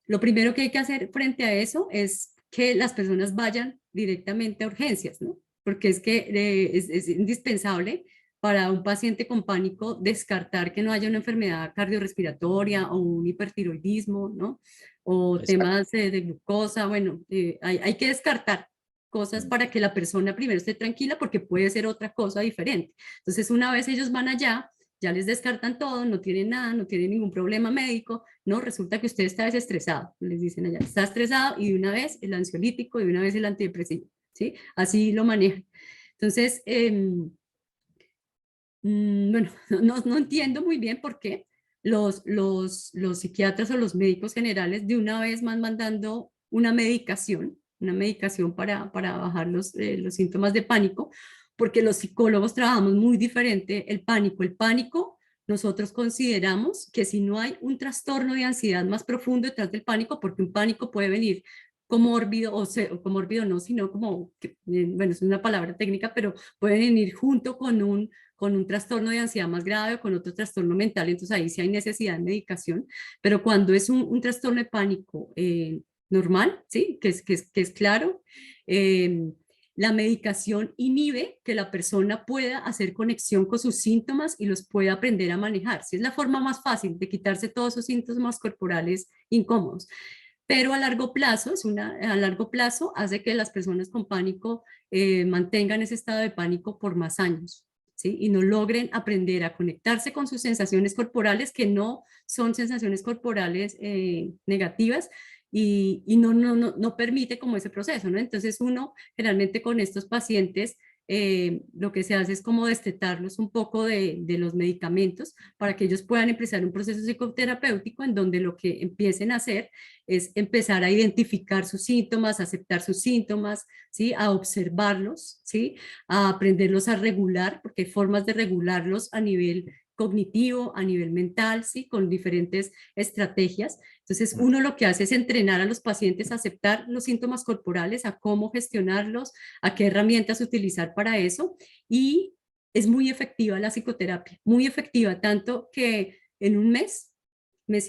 B: Lo primero que hay que hacer frente a eso es que las personas vayan directamente a urgencias, ¿no? Porque es que es indispensable para un paciente con pánico descartar que no haya una enfermedad cardiorrespiratoria o un hipertiroidismo, ¿no? O
A: exacto.
B: temas de glucosa, bueno, hay que descartar cosas
A: Mm.
B: para que la persona primero esté tranquila porque puede ser otra cosa diferente. Entonces, una vez ellos van allá, ya les descartan todo, no tienen nada, no tienen ningún problema médico, no, resulta que usted está desestresado, les dicen allá, está estresado y de una vez el ansiolítico y de una vez el antidepresivo. ¿sí? Así lo manejan. Entonces, bueno, no entiendo muy bien por qué los psiquiatras o los médicos generales de una vez van mandando una medicación para bajar los síntomas de pánico, porque los psicólogos trabajamos muy diferente el pánico. El pánico, nosotros consideramos que si no hay un trastorno de ansiedad más profundo detrás del pánico, porque un pánico puede venir comórbido, o comórbido no, sino como, bueno, es una palabra técnica, pero pueden venir junto con un trastorno de ansiedad más grave o con otro trastorno mental, entonces ahí sí hay necesidad de medicación, pero cuando es un trastorno de pánico normal, ¿sí? Que es claro, eh, la medicación inhibe que la persona pueda hacer conexión con sus síntomas y los pueda aprender a manejar. Sí, es la forma más fácil de quitarse todos esos síntomas corporales incómodos. Pero a largo plazo, a largo plazo hace que las personas con pánico mantengan ese estado de pánico por más años. ¿Sí? Y no logren aprender a conectarse con sus sensaciones corporales, que no son sensaciones corporales negativas, y no permite como ese proceso, ¿no? Entonces uno generalmente con estos pacientes lo que se hace es como destetarlos un poco de los medicamentos para que ellos puedan empezar un proceso psicoterapéutico en donde lo que empiecen a hacer es empezar a identificar sus síntomas, a aceptar sus síntomas, ¿sí? A observarlos, ¿sí? A aprenderlos a regular, porque hay formas de regularlos a nivel cognitivo, a nivel mental, ¿sí? Con diferentes estrategias. Entonces, uno lo que hace es entrenar a los pacientes a aceptar los síntomas corporales, a cómo gestionarlos, a qué herramientas utilizar para eso, y es muy efectiva la psicoterapia, muy efectiva, tanto que en un mes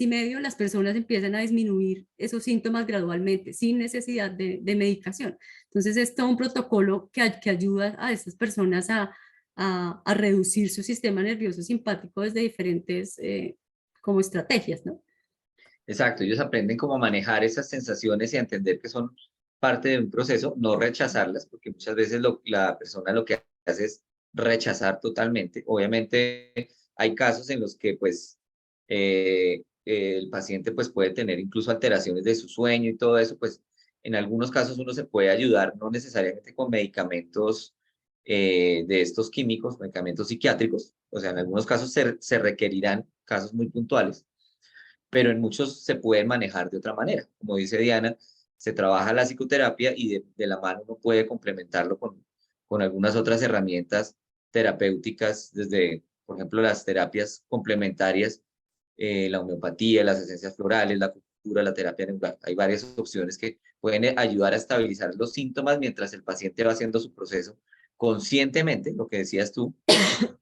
B: y medio, las personas empiezan a disminuir esos síntomas gradualmente, sin necesidad de medicación. Entonces, es todo un protocolo que ayuda a estas personas a reducir su sistema nervioso simpático desde diferentes como estrategias, ¿no?
A: Exacto, ellos aprenden cómo manejar esas sensaciones y a entender que son parte de un proceso, no rechazarlas, porque muchas veces la persona lo que hace es rechazar totalmente. Obviamente hay casos en los que pues el paciente pues puede tener incluso alteraciones de su sueño y todo eso, pues en algunos casos uno se puede ayudar, no necesariamente con medicamentos de estos químicos, medicamentos psiquiátricos, o sea, en algunos casos se requerirán casos muy puntuales, pero en muchos se pueden manejar de otra manera. Como dice Diana, se trabaja la psicoterapia y de la mano uno puede complementarlo con algunas otras herramientas terapéuticas, desde, por ejemplo, las terapias complementarias, la homeopatía, las esencias florales, la acupuntura, la terapia neural. Hay varias opciones que pueden ayudar a estabilizar los síntomas mientras el paciente va haciendo su proceso conscientemente, lo que decías tú,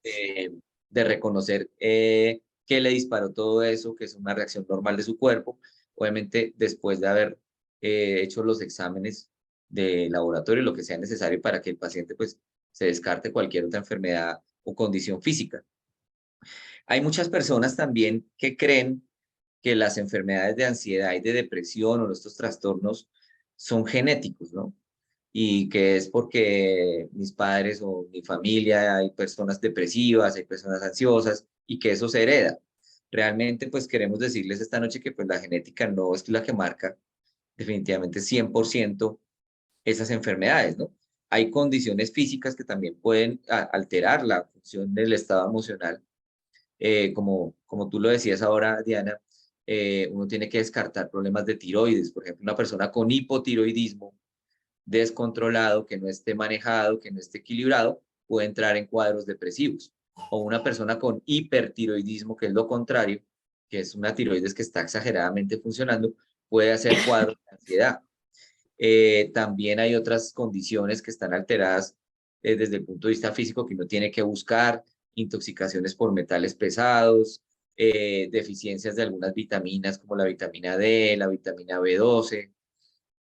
A: eh, de reconocer qué le disparó todo eso, que es una reacción normal de su cuerpo. Obviamente, después de haber hecho los exámenes de laboratorio, lo que sea necesario para que el paciente pues, se descarte cualquier otra enfermedad o condición física. Hay muchas personas también que creen que las enfermedades de ansiedad y de depresión o estos trastornos son genéticos, ¿no? Y que es porque mis padres o mi familia hay personas depresivas, hay personas ansiosas y que eso se hereda. Realmente, pues queremos decirles esta noche que pues la genética no es la que marca definitivamente 100% esas enfermedades, ¿no? Hay condiciones físicas que también pueden alterar la función del estado emocional, como tú lo decías ahora, Diana, uno tiene que descartar problemas de tiroides. Por ejemplo, una persona con hipotiroidismo descontrolado, que no esté manejado, que no esté equilibrado, puede entrar en cuadros depresivos. O una persona con hipertiroidismo, que es lo contrario, que es una tiroides que está exageradamente funcionando, puede hacer cuadros de ansiedad. También hay otras condiciones que están alteradas desde el punto de vista físico que uno tiene que buscar, intoxicaciones por metales pesados, deficiencias de algunas vitaminas como la vitamina D, la vitamina B12,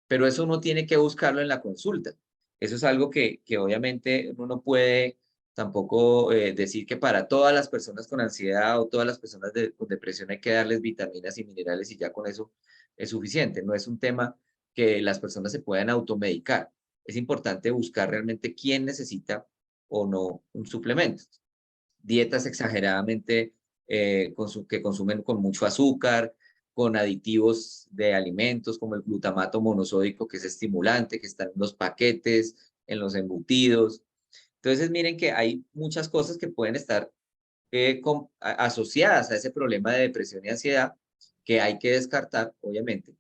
A: pero eso uno tiene que buscarlo en la consulta. Eso es algo que obviamente uno no puede tampoco decir que para todas las personas con ansiedad o todas las personas con depresión hay que darles vitaminas y minerales y ya con eso es suficiente. No es un tema que las personas se puedan automedicar. Es importante buscar realmente quién necesita o no un suplemento. Dietas exageradamente que consumen con mucho azúcar, con aditivos de alimentos como el glutamato monosódico, que es estimulante, que está en los paquetes, en los embutidos. Entonces, miren que hay muchas cosas que pueden estar asociadas a ese problema de depresión y ansiedad que hay que descartar, obviamente.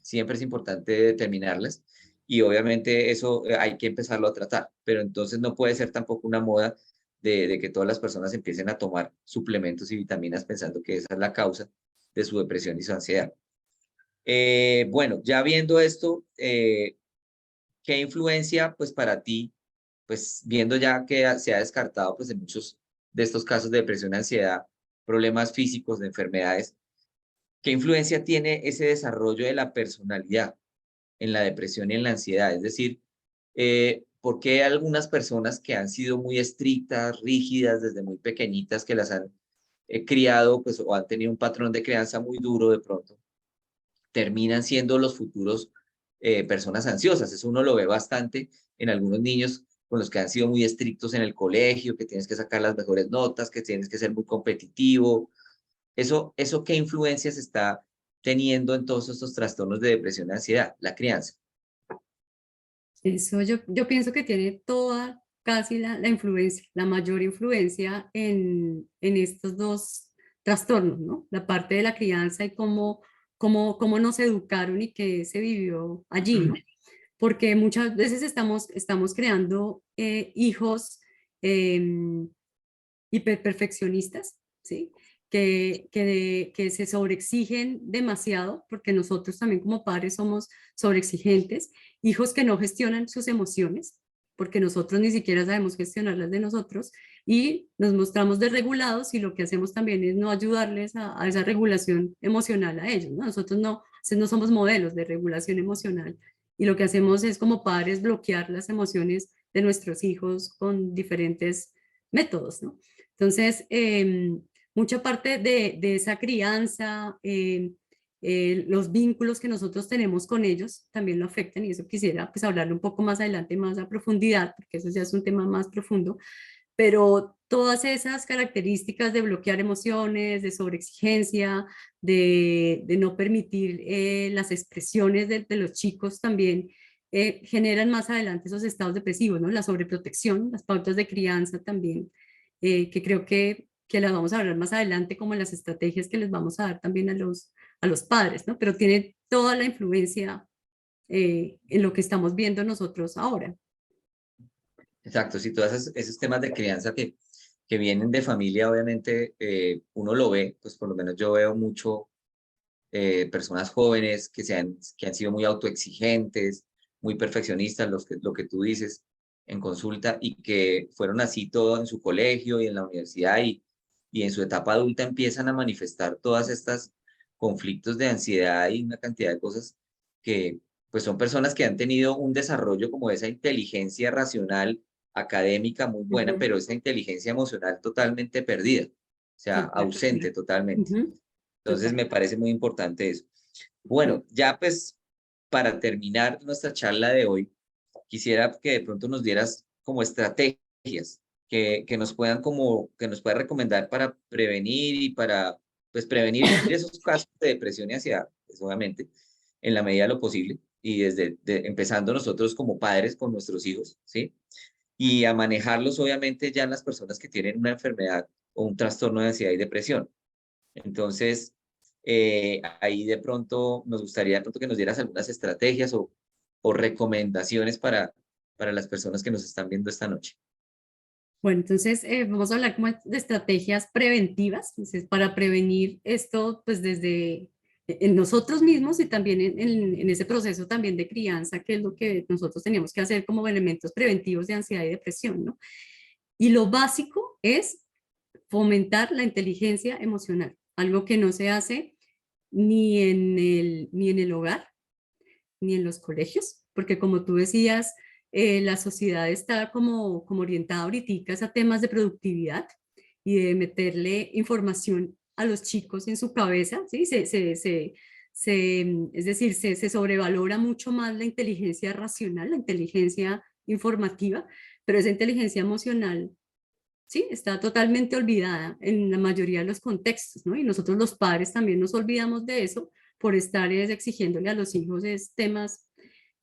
A: Siempre es importante determinarlas y obviamente eso hay que empezarlo a tratar, pero entonces no puede ser tampoco una moda de que todas las personas empiecen a tomar suplementos y vitaminas pensando que esa es la causa de su depresión y su ansiedad. Bueno, ya viendo esto, ¿qué influencia, pues para ti, pues viendo ya que se ha descartado, pues en muchos de estos casos de depresión, ansiedad, problemas físicos, de enfermedades, qué influencia tiene ese desarrollo de la personalidad en la depresión y en la ansiedad? Es decir, ¿por qué algunas personas que han sido muy estrictas, rígidas desde muy pequeñitas, que las han criado, pues, o han tenido un patrón de crianza muy duro de pronto, terminan siendo los futuros personas ansiosas? Eso uno lo ve bastante en algunos niños con los que han sido muy estrictos en el colegio, que tienes que sacar las mejores notas, que tienes que ser muy competitivo. ¿Eso qué influencias está teniendo en todos estos trastornos de depresión y ansiedad? La crianza.
B: Eso yo pienso que tiene toda, casi la influencia, la mayor influencia en estos dos trastornos, ¿no? La parte de la crianza y cómo nos educaron y qué se vivió allí, ¿no? Porque muchas veces estamos creando hijos em, hiperperfeccionistas, ¿sí? Que se sobreexigen demasiado, porque nosotros también como padres somos sobreexigentes, hijos que no gestionan sus emociones, porque nosotros ni siquiera sabemos gestionarlas de nosotros y nos mostramos desregulados y lo que hacemos también es no ayudarles a esa regulación emocional a ellos, ¿no? Nosotros no somos modelos de regulación emocional y lo que hacemos es como padres bloquear las emociones de nuestros hijos con diferentes métodos, ¿no? Entonces, mucha parte de esa crianza, los vínculos que nosotros tenemos con ellos también lo afectan y eso quisiera pues hablarlo un poco más adelante, más a profundidad, porque eso ya es un tema más profundo, pero todas esas características de bloquear emociones, de sobreexigencia, de no permitir las expresiones de los chicos también generan más adelante esos estados depresivos, ¿no? La sobreprotección, las pautas de crianza también, que creo que las vamos a hablar más adelante como las estrategias que les vamos a dar también a los padres, ¿no? Pero tiene toda la influencia en lo que estamos viendo nosotros ahora.
A: Exacto, sí, todos esos temas de crianza que vienen de familia, obviamente uno lo ve, pues por lo menos yo veo mucho personas jóvenes que han sido muy autoexigentes, muy perfeccionistas, lo que tú dices en consulta, y que fueron así todo en su colegio y en la universidad y en su etapa adulta empiezan a manifestar todas estas conflictos de ansiedad y una cantidad de cosas que pues son personas que han tenido un desarrollo como esa inteligencia racional académica muy buena,
B: Ujú.
A: pero esa inteligencia emocional totalmente perdida, o sea,
B: Total,
A: ausente totalmente.
B: ujú,
A: Entonces
B: total.
A: me parece muy importante eso. Bueno, ya pues para terminar nuestra charla de hoy, quisiera que de pronto nos dieras como estrategias que nos puedan como, que nos puedas recomendar para prevenir y para pues prevenir esos casos de depresión y ansiedad, pues, obviamente, en la medida de lo posible y empezando nosotros como padres con nuestros hijos, ¿sí? Y a manejarlos obviamente ya en las personas que tienen una enfermedad o un trastorno de ansiedad y depresión. Entonces, ahí de pronto nos gustaría de pronto que nos dieras algunas estrategias o recomendaciones para las personas que nos están viendo esta noche.
B: Bueno, entonces vamos a hablar como de estrategias preventivas, entonces, para prevenir esto, pues desde en nosotros mismos y también en ese proceso también de crianza, que es lo que nosotros teníamos que hacer como elementos preventivos de ansiedad y depresión, ¿no? Y lo básico es fomentar la inteligencia emocional, algo que no se hace ni en el hogar, ni en los colegios, porque como tú decías, la sociedad está como orientada ahorita a temas de productividad y de meterle información a los chicos en su cabeza, ¿sí? Es decir, se sobrevalora mucho más la inteligencia racional, la inteligencia informativa, pero esa inteligencia emocional, ¿sí? Está totalmente olvidada en la mayoría de los contextos, ¿no? Y nosotros los padres también nos olvidamos de eso por estar exigiéndole a los hijos temas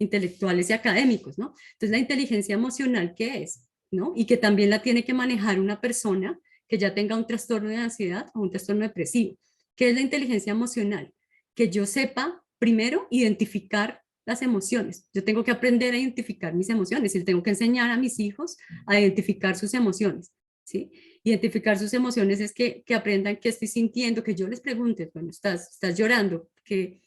B: intelectuales y académicos, ¿no? Entonces, la inteligencia emocional, ¿qué es? ¿No? Y que también la tiene que manejar una persona que ya tenga un trastorno de ansiedad o un trastorno depresivo. ¿Qué es la inteligencia emocional? Que yo sepa, primero, identificar las emociones. Yo tengo que aprender a identificar mis emociones y tengo que enseñar a mis hijos a identificar sus emociones, ¿sí? Identificar sus emociones es que aprendan qué estoy sintiendo, que yo les pregunte, bueno, estás llorando, ¿qué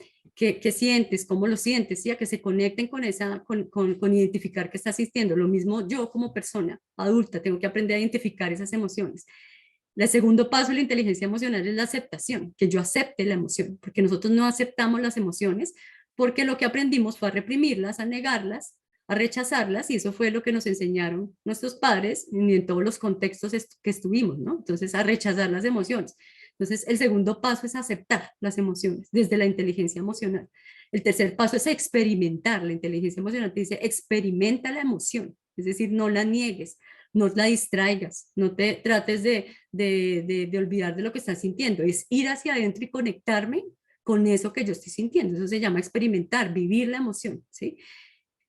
B: sientes? ¿Cómo lo sientes? ¿Sí? A que se conecten con identificar qué estás sintiendo. Lo mismo yo como persona adulta, tengo que aprender a identificar esas emociones. El segundo paso de la inteligencia emocional es la aceptación, que yo acepte la emoción, porque nosotros no aceptamos las emociones porque lo que aprendimos fue a reprimirlas, a negarlas, a rechazarlas, y eso fue lo que nos enseñaron nuestros padres y en todos los contextos que estuvimos, ¿no? Entonces, a rechazar las emociones. Entonces, el segundo paso es aceptar las emociones desde la inteligencia emocional. El tercer paso es experimentar. La inteligencia emocional te dice, experimenta la emoción, es decir, no la niegues, no la distraigas, no te trates de olvidar de lo que estás sintiendo, es ir hacia adentro y conectarme con eso que yo estoy sintiendo. Eso se llama experimentar, vivir la emoción, ¿sí?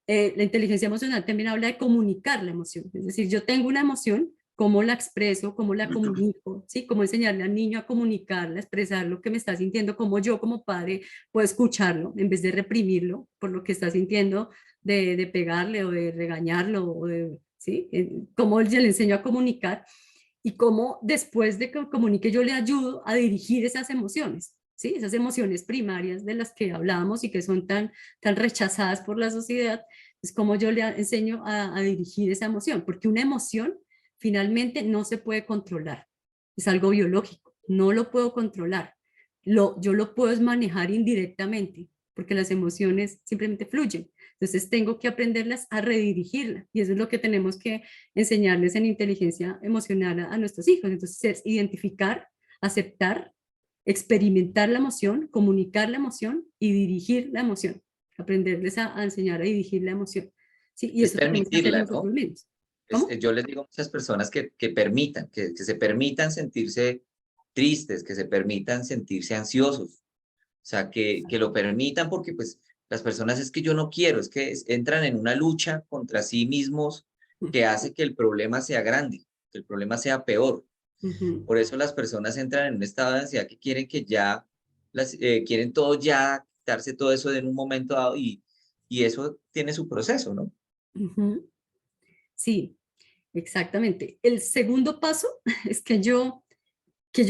B: La inteligencia emocional también habla de comunicar la emoción, es decir, yo tengo una emoción, cómo la expreso, cómo la comunico, ¿sí? Cómo enseñarle al niño a comunicarla, a expresar lo que me está sintiendo, cómo yo como padre puedo escucharlo en vez de reprimirlo por lo que está sintiendo, de pegarle o de regañarlo, o de, ¿sí? Cómo yo le enseño a comunicar y cómo después de que comunique yo le ayudo a dirigir esas emociones, ¿sí? Esas emociones primarias de las que hablábamos y que son tan rechazadas por la sociedad, es como yo le enseño a dirigir esa emoción, porque una emoción finalmente no se puede controlar, es algo biológico, no lo puedo controlar, yo lo puedo manejar indirectamente, porque las emociones simplemente fluyen. Entonces tengo que aprenderlas a redirigirlas y eso es lo que tenemos que enseñarles en inteligencia emocional a nuestros hijos. Entonces es identificar, aceptar, experimentar la emoción, comunicar la emoción y dirigir la emoción. Aprenderles a enseñar a dirigir la emoción. Sí, y
A: Es
B: eso tenemos que hacer
A: permitirla,
B: nosotros
A: ¿no?
B: mismos. ¿Cómo?
A: Yo les digo a muchas personas que permitan, que se permitan sentirse tristes, que se permitan sentirse ansiosos, o sea, que lo permitan porque pues las personas es que yo no quiero, es que entran en una lucha contra sí mismos que hace que el problema sea grande, que el problema sea peor.
B: Ujú,
A: Por eso las personas entran en un estado de ansiedad que quieren que ya, quieren todo ya, quitarse todo eso en un momento dado y eso tiene su proceso, ¿no?
B: ujú. Sí, exactamente. El segundo paso es que yo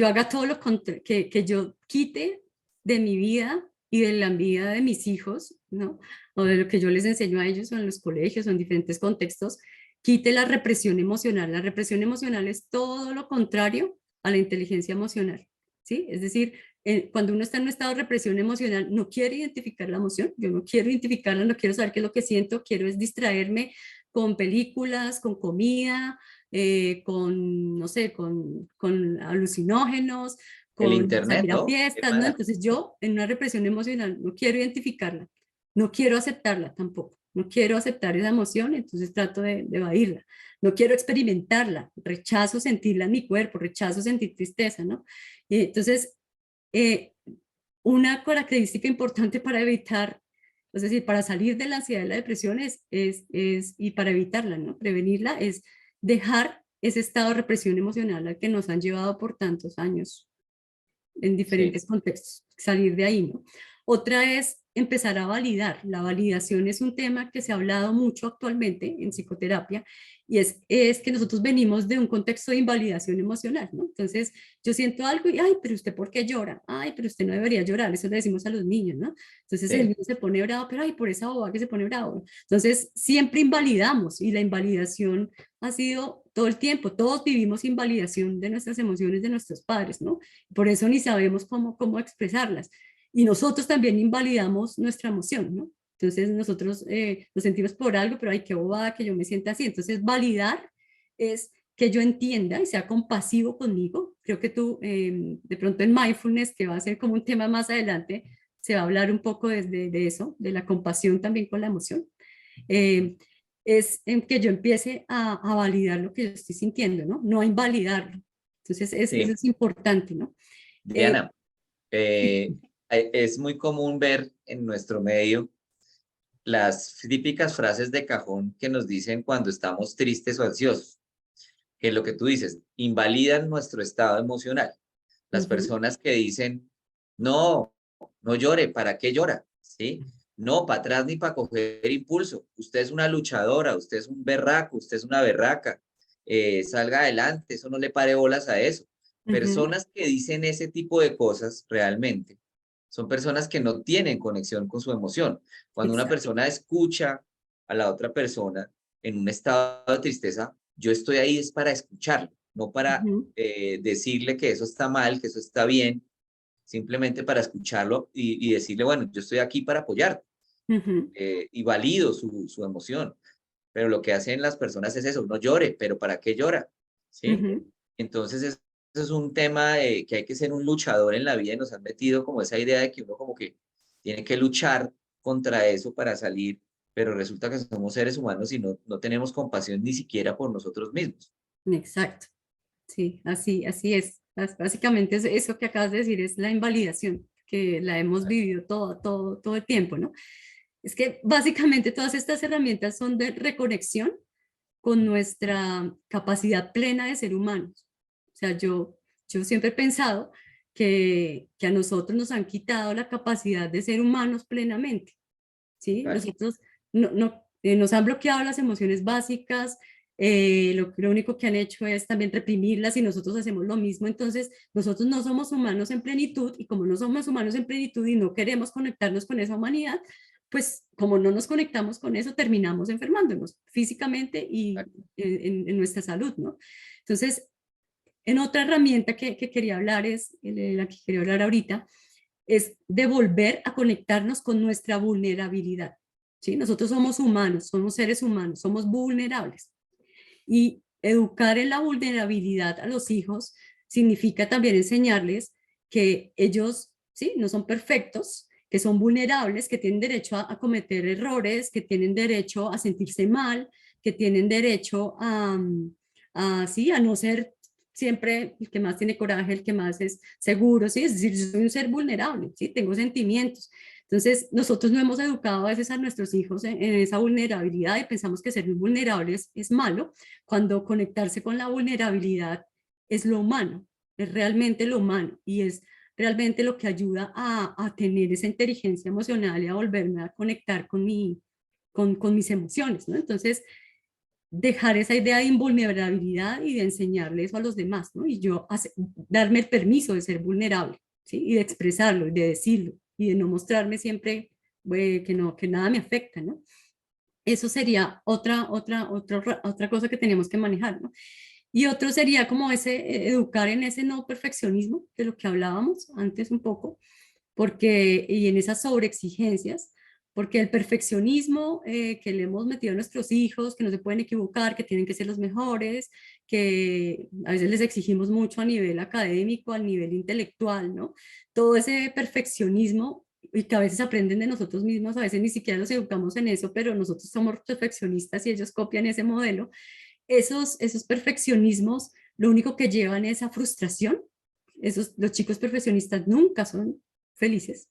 B: haga todo lo contrario, que yo quite de mi vida y de la vida de mis hijos, ¿no? O de lo que yo les enseño a ellos o en los colegios o en diferentes contextos, quite la represión emocional. La represión emocional es todo lo contrario a la inteligencia emocional, ¿sí? Es decir, cuando uno está en un estado de represión emocional, no quiere identificar la emoción, yo no quiero identificarla, no quiero saber qué es lo que siento, quiero es distraerme con películas, con comida, no sé, con alucinógenos,
A: El
B: con
A: internet,
B: salir a
A: ¿no? ¿Qué
B: fiestas, ¿no?
A: pasa?
B: Entonces yo en una represión emocional no quiero identificarla, no quiero aceptarla tampoco, no quiero aceptar esa emoción, entonces trato de evadirla, no quiero experimentarla, rechazo sentirla en mi cuerpo, rechazo sentir tristeza, ¿no? Y entonces, eh, una característica importante para evitar, es decir, para salir de la ansiedad y la depresión y para evitarla, ¿no? Prevenirla es dejar ese estado de represión emocional al que nos han llevado por tantos años en
A: Sí,
B: diferentes contextos, salir de ahí, ¿no? Otra es empezar a validar. La validación es un tema que se ha hablado mucho actualmente en psicoterapia y es que nosotros venimos de un contexto de invalidación emocional, ¿no? Entonces, yo siento algo y, ay, pero usted ¿por qué llora? Ay, pero usted no debería llorar, eso le decimos a los niños, ¿no? Entonces el
A: sí,
B: niño se pone bravo, pero ay, por esa boba que se pone bravo. Entonces, siempre invalidamos y la invalidación ha sido todo el tiempo, todos vivimos invalidación de nuestras emociones de nuestros padres, ¿no? Por eso ni sabemos cómo expresarlas. Y nosotros también invalidamos nuestra emoción, ¿no? Entonces nosotros nos sentimos por algo, pero ay, qué bobada que yo me sienta así. Entonces validar es que yo entienda y sea compasivo conmigo. Creo que tú, de pronto en mindfulness, que va a ser como un tema más adelante, se va a hablar un poco de eso, de la compasión también con la emoción. Eh, es en que yo empiece a validar lo que yo estoy sintiendo, ¿no? No a invalidarlo. Entonces, eso
A: sí.
B: es importante, ¿no? Eh,
A: Diana, es muy común ver en nuestro medio las típicas frases de cajón que nos dicen cuando estamos tristes o ansiosos, que es lo que tú dices, invalidan nuestro estado emocional. Las
B: Ujú,
A: personas que dicen, no, no llore, ¿para qué llora? ¿Sí? No, para atrás ni para coger impulso. Usted es una luchadora, usted es un berraco, usted es una berraca. Salga adelante, eso no le pare bolas a eso.
B: ujú,
A: Personas que dicen ese tipo de cosas realmente son personas que no tienen conexión con su emoción. Cuando una
B: exacto.
A: persona escucha a la otra persona en un estado de tristeza, yo estoy ahí es para escucharlo, no para
B: Ujú,
A: decirle que eso está mal, que eso está bien, simplemente para escucharlo y decirle, bueno, yo estoy aquí para apoyarte
B: ujú,
A: y valido su emoción. Pero lo que hacen las personas es eso, no llore, pero ¿para qué llora? ¿Sí?
B: ujú.
A: Entonces, eso es un tema que hay que ser un luchador en la vida y nos han metido como esa idea de que uno como que tiene que luchar contra eso para salir, pero resulta que somos seres humanos y no tenemos compasión ni siquiera por nosotros mismos.
B: Exacto. Sí, así es. Básicamente eso que acabas de decir es la invalidación, que la hemos vivido todo el tiempo, ¿no? Es que básicamente todas estas herramientas son de reconexión con nuestra capacidad plena de ser humanos. O sea, yo siempre he pensado que a nosotros nos han quitado la capacidad de ser humanos plenamente, ¿sí?
A: Total.
B: Nosotros nos han bloqueado las emociones básicas, lo único que han hecho es también reprimirlas y nosotros hacemos lo mismo, entonces nosotros no somos humanos en plenitud y como no somos humanos en plenitud y no queremos conectarnos con esa humanidad, pues como no nos conectamos con eso, terminamos enfermándonos físicamente y en nuestra salud, ¿no? Entonces, en otra herramienta que quería hablar es, la que quería hablar ahorita, es de volver a conectarnos con nuestra vulnerabilidad. ¿Sí? Nosotros somos humanos, somos seres humanos, somos vulnerables. Y educar en la vulnerabilidad a los hijos significa también enseñarles que ellos, ¿sí? No son perfectos, que son vulnerables, que tienen derecho a cometer errores, que tienen derecho a sentirse mal, que tienen derecho sí, a no ser siempre el que más tiene coraje, el que más es seguro, ¿sí? Es decir, yo soy un ser vulnerable, ¿sí? Tengo sentimientos. Entonces, nosotros no hemos educado a veces a nuestros hijos en esa vulnerabilidad y pensamos que ser muy vulnerables es malo, cuando conectarse con la vulnerabilidad es lo humano, es realmente lo humano y es realmente lo que ayuda a tener esa inteligencia emocional y a volverme a conectar con mis emociones, ¿no? Entonces, dejar esa idea de invulnerabilidad y de enseñarle eso a los demás, ¿no? Y yo darme el permiso de ser vulnerable, ¿sí? Y de expresarlo, y de decirlo, y de no mostrarme siempre que no, que nada me afecta, ¿no? Eso sería otra cosa que tenemos que manejar, ¿no? Y otro sería como ese, educar en ese no perfeccionismo, de lo que hablábamos antes un poco, porque, y en esas sobreexigencias, porque el perfeccionismo que le hemos metido a nuestros hijos, que no se pueden equivocar, que tienen que ser los mejores, que a veces les exigimos mucho a nivel académico, a nivel intelectual, ¿no? Todo ese perfeccionismo y que a veces aprenden de nosotros mismos, a veces ni siquiera los educamos en eso, pero nosotros somos perfeccionistas y ellos copian ese modelo. Esos perfeccionismos lo único que llevan es a frustración. Los chicos perfeccionistas nunca son felices,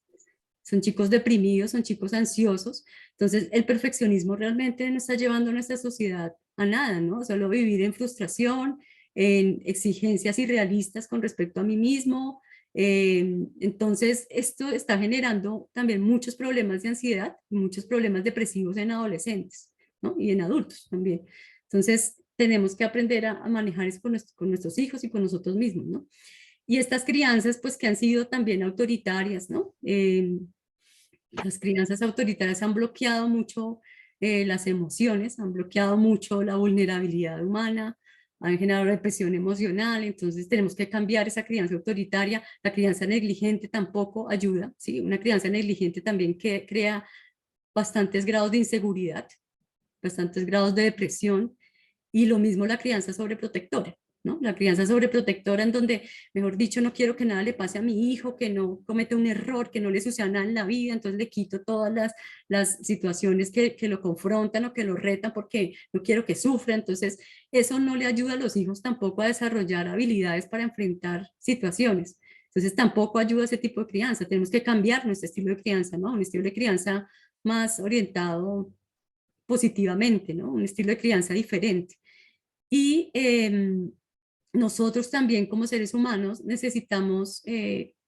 B: son chicos deprimidos, son chicos ansiosos. Entonces, el perfeccionismo realmente no está llevando a nuestra sociedad a nada, ¿no? Solo vivir en frustración, en exigencias irrealistas con respecto a mí mismo. Entonces, esto está generando también muchos problemas de ansiedad y muchos problemas depresivos en adolescentes, ¿no? Y en adultos también. Entonces, tenemos que aprender a manejar eso con nuestros hijos y con nosotros mismos, ¿no? Y estas crianzas, pues que han sido también autoritarias, ¿no? Las crianzas autoritarias han bloqueado mucho las emociones, han bloqueado mucho la vulnerabilidad humana, han generado represión emocional, entonces tenemos que cambiar esa crianza autoritaria. La crianza negligente tampoco ayuda, ¿sí? Una crianza negligente también que crea bastantes grados de inseguridad, bastantes grados de depresión, y lo mismo la crianza sobreprotectora, ¿no? La crianza sobreprotectora en donde, mejor dicho, no quiero que nada le pase a mi hijo, que no cometa un error, que no le suceda nada en la vida, entonces le quito todas las situaciones que lo confrontan o que lo retan porque no quiero que sufra, entonces eso no le ayuda a los hijos tampoco a desarrollar habilidades para enfrentar situaciones. Entonces tampoco ayuda ese tipo de crianza, tenemos que cambiar nuestro estilo de crianza, ¿no? Un estilo de crianza más orientado positivamente, ¿no? Un estilo de crianza diferente. Y nosotros también como seres humanos necesitamos,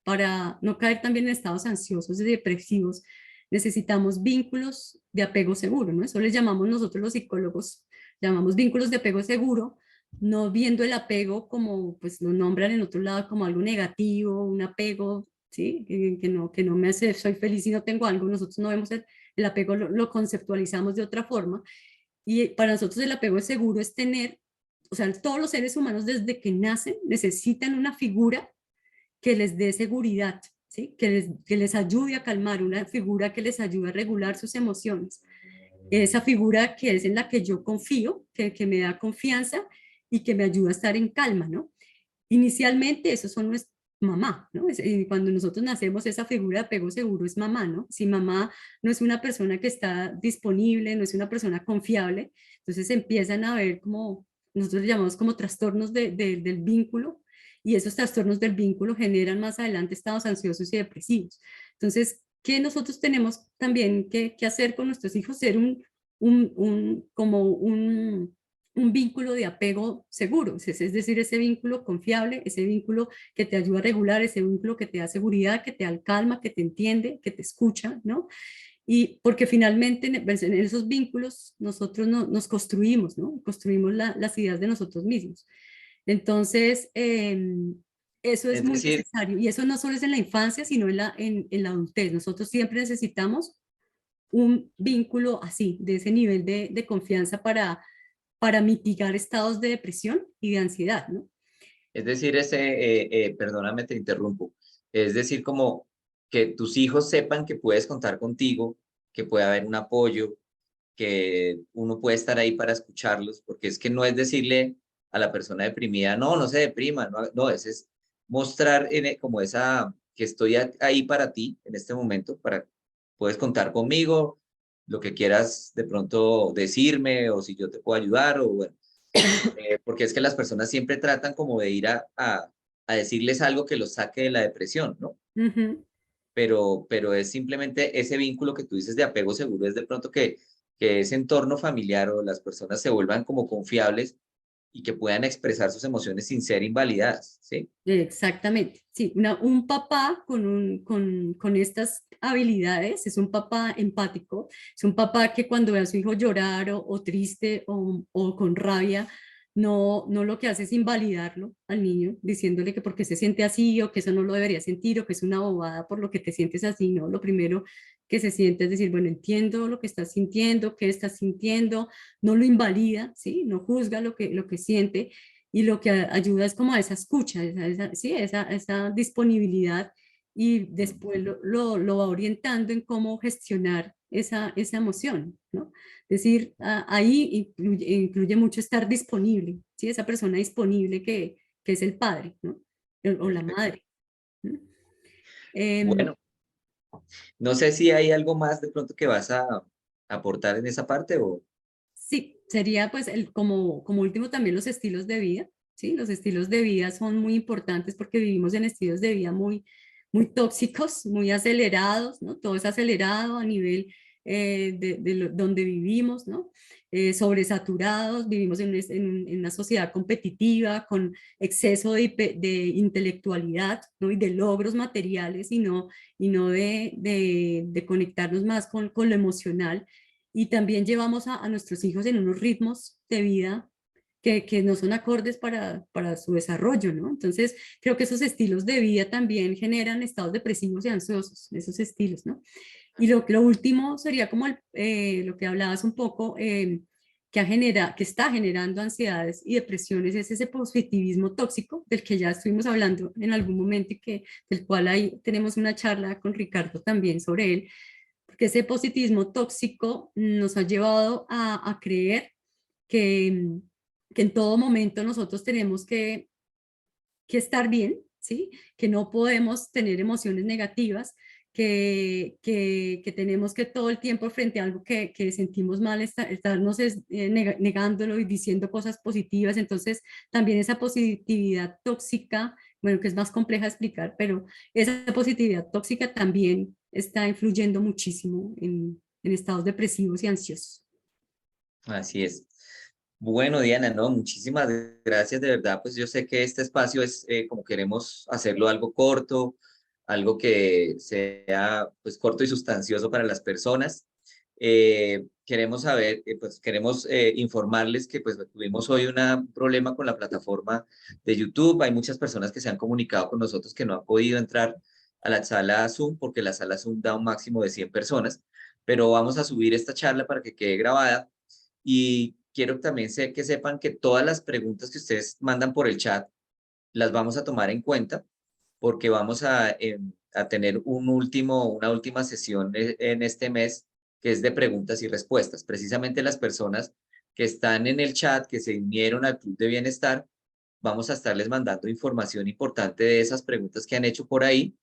B: para no caer también en estados ansiosos y depresivos, necesitamos vínculos de apego seguro, ¿no? Eso les llamamos nosotros los psicólogos, llamamos vínculos de apego seguro, no viendo el apego como, pues lo nombran en otro lado como algo negativo, un apego, ¿sí? Que no me hace, soy feliz si no tengo algo, nosotros no vemos el apego, lo conceptualizamos de otra forma, y para nosotros el apego seguro es tener, o sea, todos los seres humanos desde que nacen necesitan una figura que les dé seguridad, ¿sí? Que les ayude a calmar, una figura que les ayude a regular sus emociones. Esa figura que es en la que yo confío, que me da confianza y que me ayuda a estar en calma, ¿no? Inicialmente esos son nuestros mamá, ¿no? Cuando nosotros nacemos, esa figura de apego seguro es mamá, ¿no? Si mamá no es una persona que está disponible, no es una persona confiable, entonces empiezan a ver como, nosotros le llamamos como trastornos del vínculo, y esos trastornos del vínculo generan más adelante estados ansiosos y depresivos. Entonces, ¿qué nosotros tenemos también que hacer con nuestros hijos? Ser como un vínculo de apego seguro, es decir, ese vínculo confiable, ese vínculo que te ayuda a regular, ese vínculo que te da seguridad, que te da calma, que te entiende, que te escucha, ¿no? Y porque finalmente en esos vínculos nosotros nos construimos, ¿no? Construimos las ideas de nosotros mismos. Entonces, eso es
A: Es
B: muy
A: decir,
B: necesario. Y eso no solo es en la infancia, sino en la adultez. Nosotros siempre necesitamos un vínculo así, de ese nivel de confianza para mitigar estados de depresión y de ansiedad, ¿no?
A: es decir, perdóname, te interrumpo. Es decir, como que tus hijos sepan que puedes contar contigo, que puede haber un apoyo, que uno puede estar ahí para escucharlos, porque es que no es decirle a la persona deprimida, no, no se deprima, no, no, es mostrar como esa, que estoy ahí para ti en este momento, puedes contar conmigo, lo que quieras de pronto decirme, o si yo te puedo ayudar, o bueno, porque es que las personas siempre tratan como de ir a decirles algo que los saque de la depresión, ¿no?
B: Ujú.
A: Pero es simplemente ese vínculo que tú dices de apego seguro, es de pronto que ese entorno familiar o las personas se vuelvan como confiables y que puedan expresar sus emociones sin ser invalidadas, ¿sí?
B: Exactamente, sí, un papá con estas habilidades es un papá empático, es un papá que cuando ve a su hijo llorar o triste o con rabia, no lo que hace es invalidarlo al niño, diciéndole que porque se siente así o que eso no lo debería sentir o que es una bobada por lo que te sientes así, no, lo primero que se siente es decir, bueno, entiendo lo que estás sintiendo, qué estás sintiendo, no lo invalida, ¿sí? No juzga lo que siente, y lo que ayuda es como a esa escucha, sí, esa disponibilidad, y después lo va orientando en cómo gestionar esa emoción, ¿no? Es decir, ahí incluye mucho estar disponible, ¿sí? Esa persona disponible que es el padre, ¿no? O la
A: Perfecto.
B: madre. ¿No? Em,
A: Bueno, no sé si hay algo más de pronto que vas a aportar en esa parte o...
B: Sí, sería pues como último también los estilos de vida, ¿sí? Los estilos de vida son muy importantes porque vivimos en estilos de vida muy tóxicos, muy acelerados, ¿no? Todo es acelerado a nivel donde vivimos, ¿no? Sobresaturados, vivimos en una sociedad competitiva con exceso de intelectualidad, ¿no? Y de logros materiales y no de conectarnos más con lo emocional, y también llevamos a nuestros hijos en unos ritmos de vida que no son acordes para su desarrollo, ¿no? Entonces, creo que esos estilos de vida también generan estados depresivos y ansiosos, esos estilos, ¿no? Y lo último sería como lo que hablabas un poco, que está generando ansiedades y depresiones, es ese positivismo tóxico del que ya estuvimos hablando en algún momento y del cual ahí tenemos una charla con Ricardo también sobre él, porque ese positivismo tóxico nos ha llevado a creer que, que en todo momento nosotros tenemos que estar bien, ¿sí? Que no podemos tener emociones negativas, que tenemos que todo el tiempo frente a algo que sentimos mal, estarnos negándolo y diciendo cosas positivas. Entonces, también esa positividad tóxica, bueno, que es más compleja de explicar, pero esa positividad tóxica también está influyendo muchísimo en estados depresivos y ansiosos.
A: Así es. Bueno, Diana, no, muchísimas gracias, de verdad, pues yo sé que este espacio es como queremos hacerlo algo corto, algo que sea pues corto y sustancioso para las personas. Queremos saber, pues queremos informarles que pues tuvimos hoy un problema con la plataforma de YouTube. Hay muchas personas que se han comunicado con nosotros que no han podido entrar a la sala Zoom porque la sala Zoom da un máximo de 100 personas, pero vamos a subir esta charla para que quede grabada y quiero también que sepan que todas las preguntas que ustedes mandan por el chat las vamos a tomar en cuenta porque vamos a tener una última sesión en este mes que es de preguntas y respuestas. Precisamente las personas que están en el chat, que se unieron al Club de Bienestar, vamos a estarles mandando información importante de esas preguntas que han hecho por ahí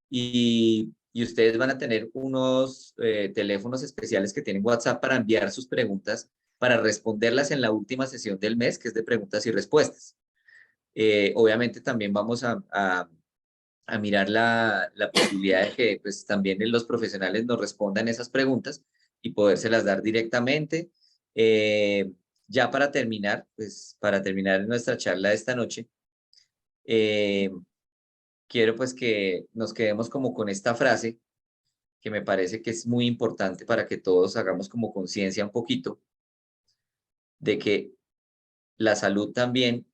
A: y ustedes van a tener unos teléfonos especiales que tienen WhatsApp para enviar sus preguntas, para responderlas en la última sesión del mes, que es de preguntas y respuestas. Obviamente también vamos a mirar la posibilidad de que pues también los profesionales nos respondan esas preguntas y podérselas dar directamente. Ya para terminar, pues para terminar nuestra charla de esta noche, eh, quiero pues que nos quedemos como con esta frase que me parece que es muy importante para que todos hagamos como conciencia un poquito de que la salud también,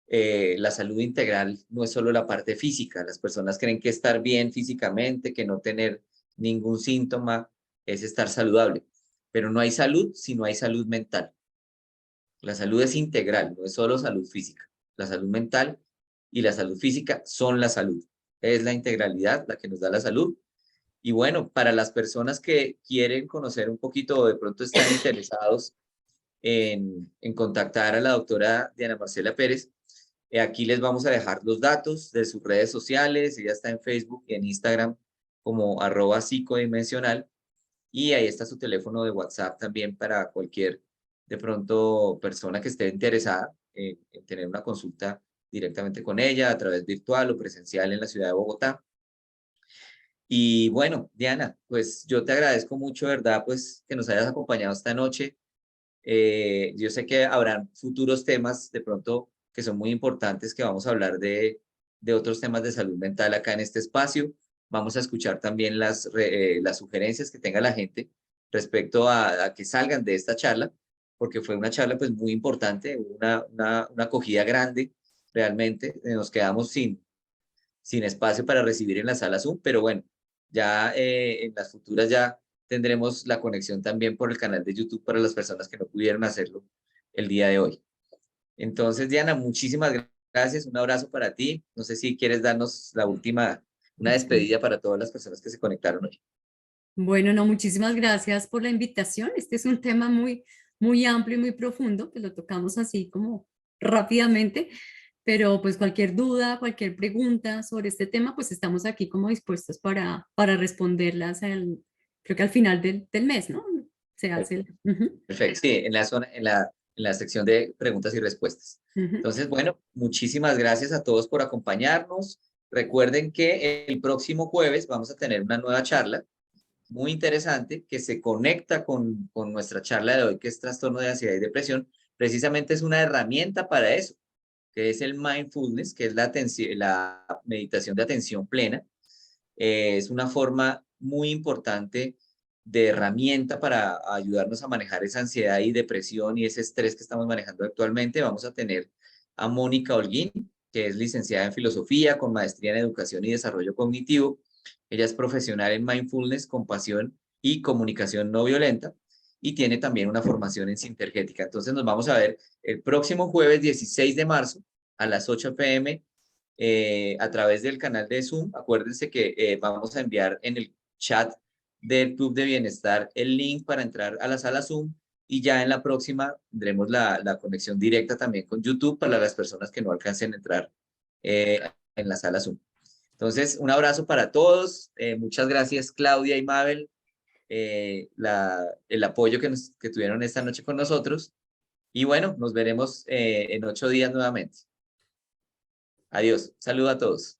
A: la salud integral no es solo la parte física. Las personas creen que estar bien físicamente, que no tener ningún síntoma es estar saludable, pero no hay salud si no hay salud mental. La salud es integral, no es solo salud física. La salud mental y la salud física son la salud. Es la integralidad la que nos da la salud. Y bueno, para las personas que quieren conocer un poquito o de pronto están interesados en contactar a la doctora Diana Marcela Pérez, aquí les vamos a dejar los datos de sus redes sociales. Ella está en Facebook y en Instagram como @psicodimensional y ahí está su teléfono de WhatsApp también para cualquier de pronto persona que esté interesada en tener una consulta directamente con ella a través virtual o presencial en la ciudad de Bogotá. Y bueno, Diana, pues yo te agradezco mucho, ¿verdad? Pues que nos hayas acompañado esta noche. Yo sé que habrán futuros temas de pronto que son muy importantes, que vamos a hablar de otros temas de salud mental acá en este espacio. Vamos a escuchar también las sugerencias que tenga la gente respecto a que salgan de esta charla, porque fue una charla pues muy importante, una acogida grande realmente. Nos quedamos sin espacio para recibir en la sala Zoom, pero bueno, ya en las futuras ya tendremos la conexión también por el canal de YouTube para las personas que no pudieron hacerlo el día de hoy. Entonces, Diana, muchísimas gracias, un abrazo para ti. No sé si quieres darnos la última, una despedida para todas las personas que se conectaron hoy.
B: Bueno, no, muchísimas gracias por la invitación. Este es un tema muy, muy amplio y muy profundo, que lo tocamos así como rápidamente, pero pues cualquier duda, cualquier pregunta sobre este tema, pues estamos aquí como dispuestos para responderlas creo que al final del mes, ¿no? Se hace Ujú,
A: Perfecto, sí, en la zona, en la sección de preguntas y respuestas.
B: ujú.
A: Entonces, bueno, muchísimas gracias a todos por acompañarnos. Recuerden que el próximo jueves vamos a tener una nueva charla muy interesante que se conecta con nuestra charla de hoy, que es trastorno de ansiedad y depresión. Precisamente es una herramienta para eso, que es el mindfulness, que es la meditación de atención plena. Es una forma muy importante de herramienta para ayudarnos a manejar esa ansiedad y depresión y ese estrés que estamos manejando actualmente. Vamos a tener a Mónica Holguín, que es licenciada en filosofía con maestría en educación y desarrollo cognitivo. Ella es profesional en mindfulness, compasión y comunicación no violenta y tiene también una formación en sintergética. Entonces nos vamos a ver el próximo jueves 16 de marzo a las 8 p.m. A través del canal de Zoom. Acuérdense que vamos a enviar en el chat del Club de Bienestar el link para entrar a la sala Zoom y ya en la próxima tendremos la conexión directa también con YouTube para las personas que no alcancen a entrar eh, en la sala Zoom. Entonces, un abrazo para todos. Muchas gracias, Claudia y Mabel, el apoyo que tuvieron esta noche con nosotros. Y bueno, nos veremos en 8 días nuevamente. Adiós. Saludo a todos.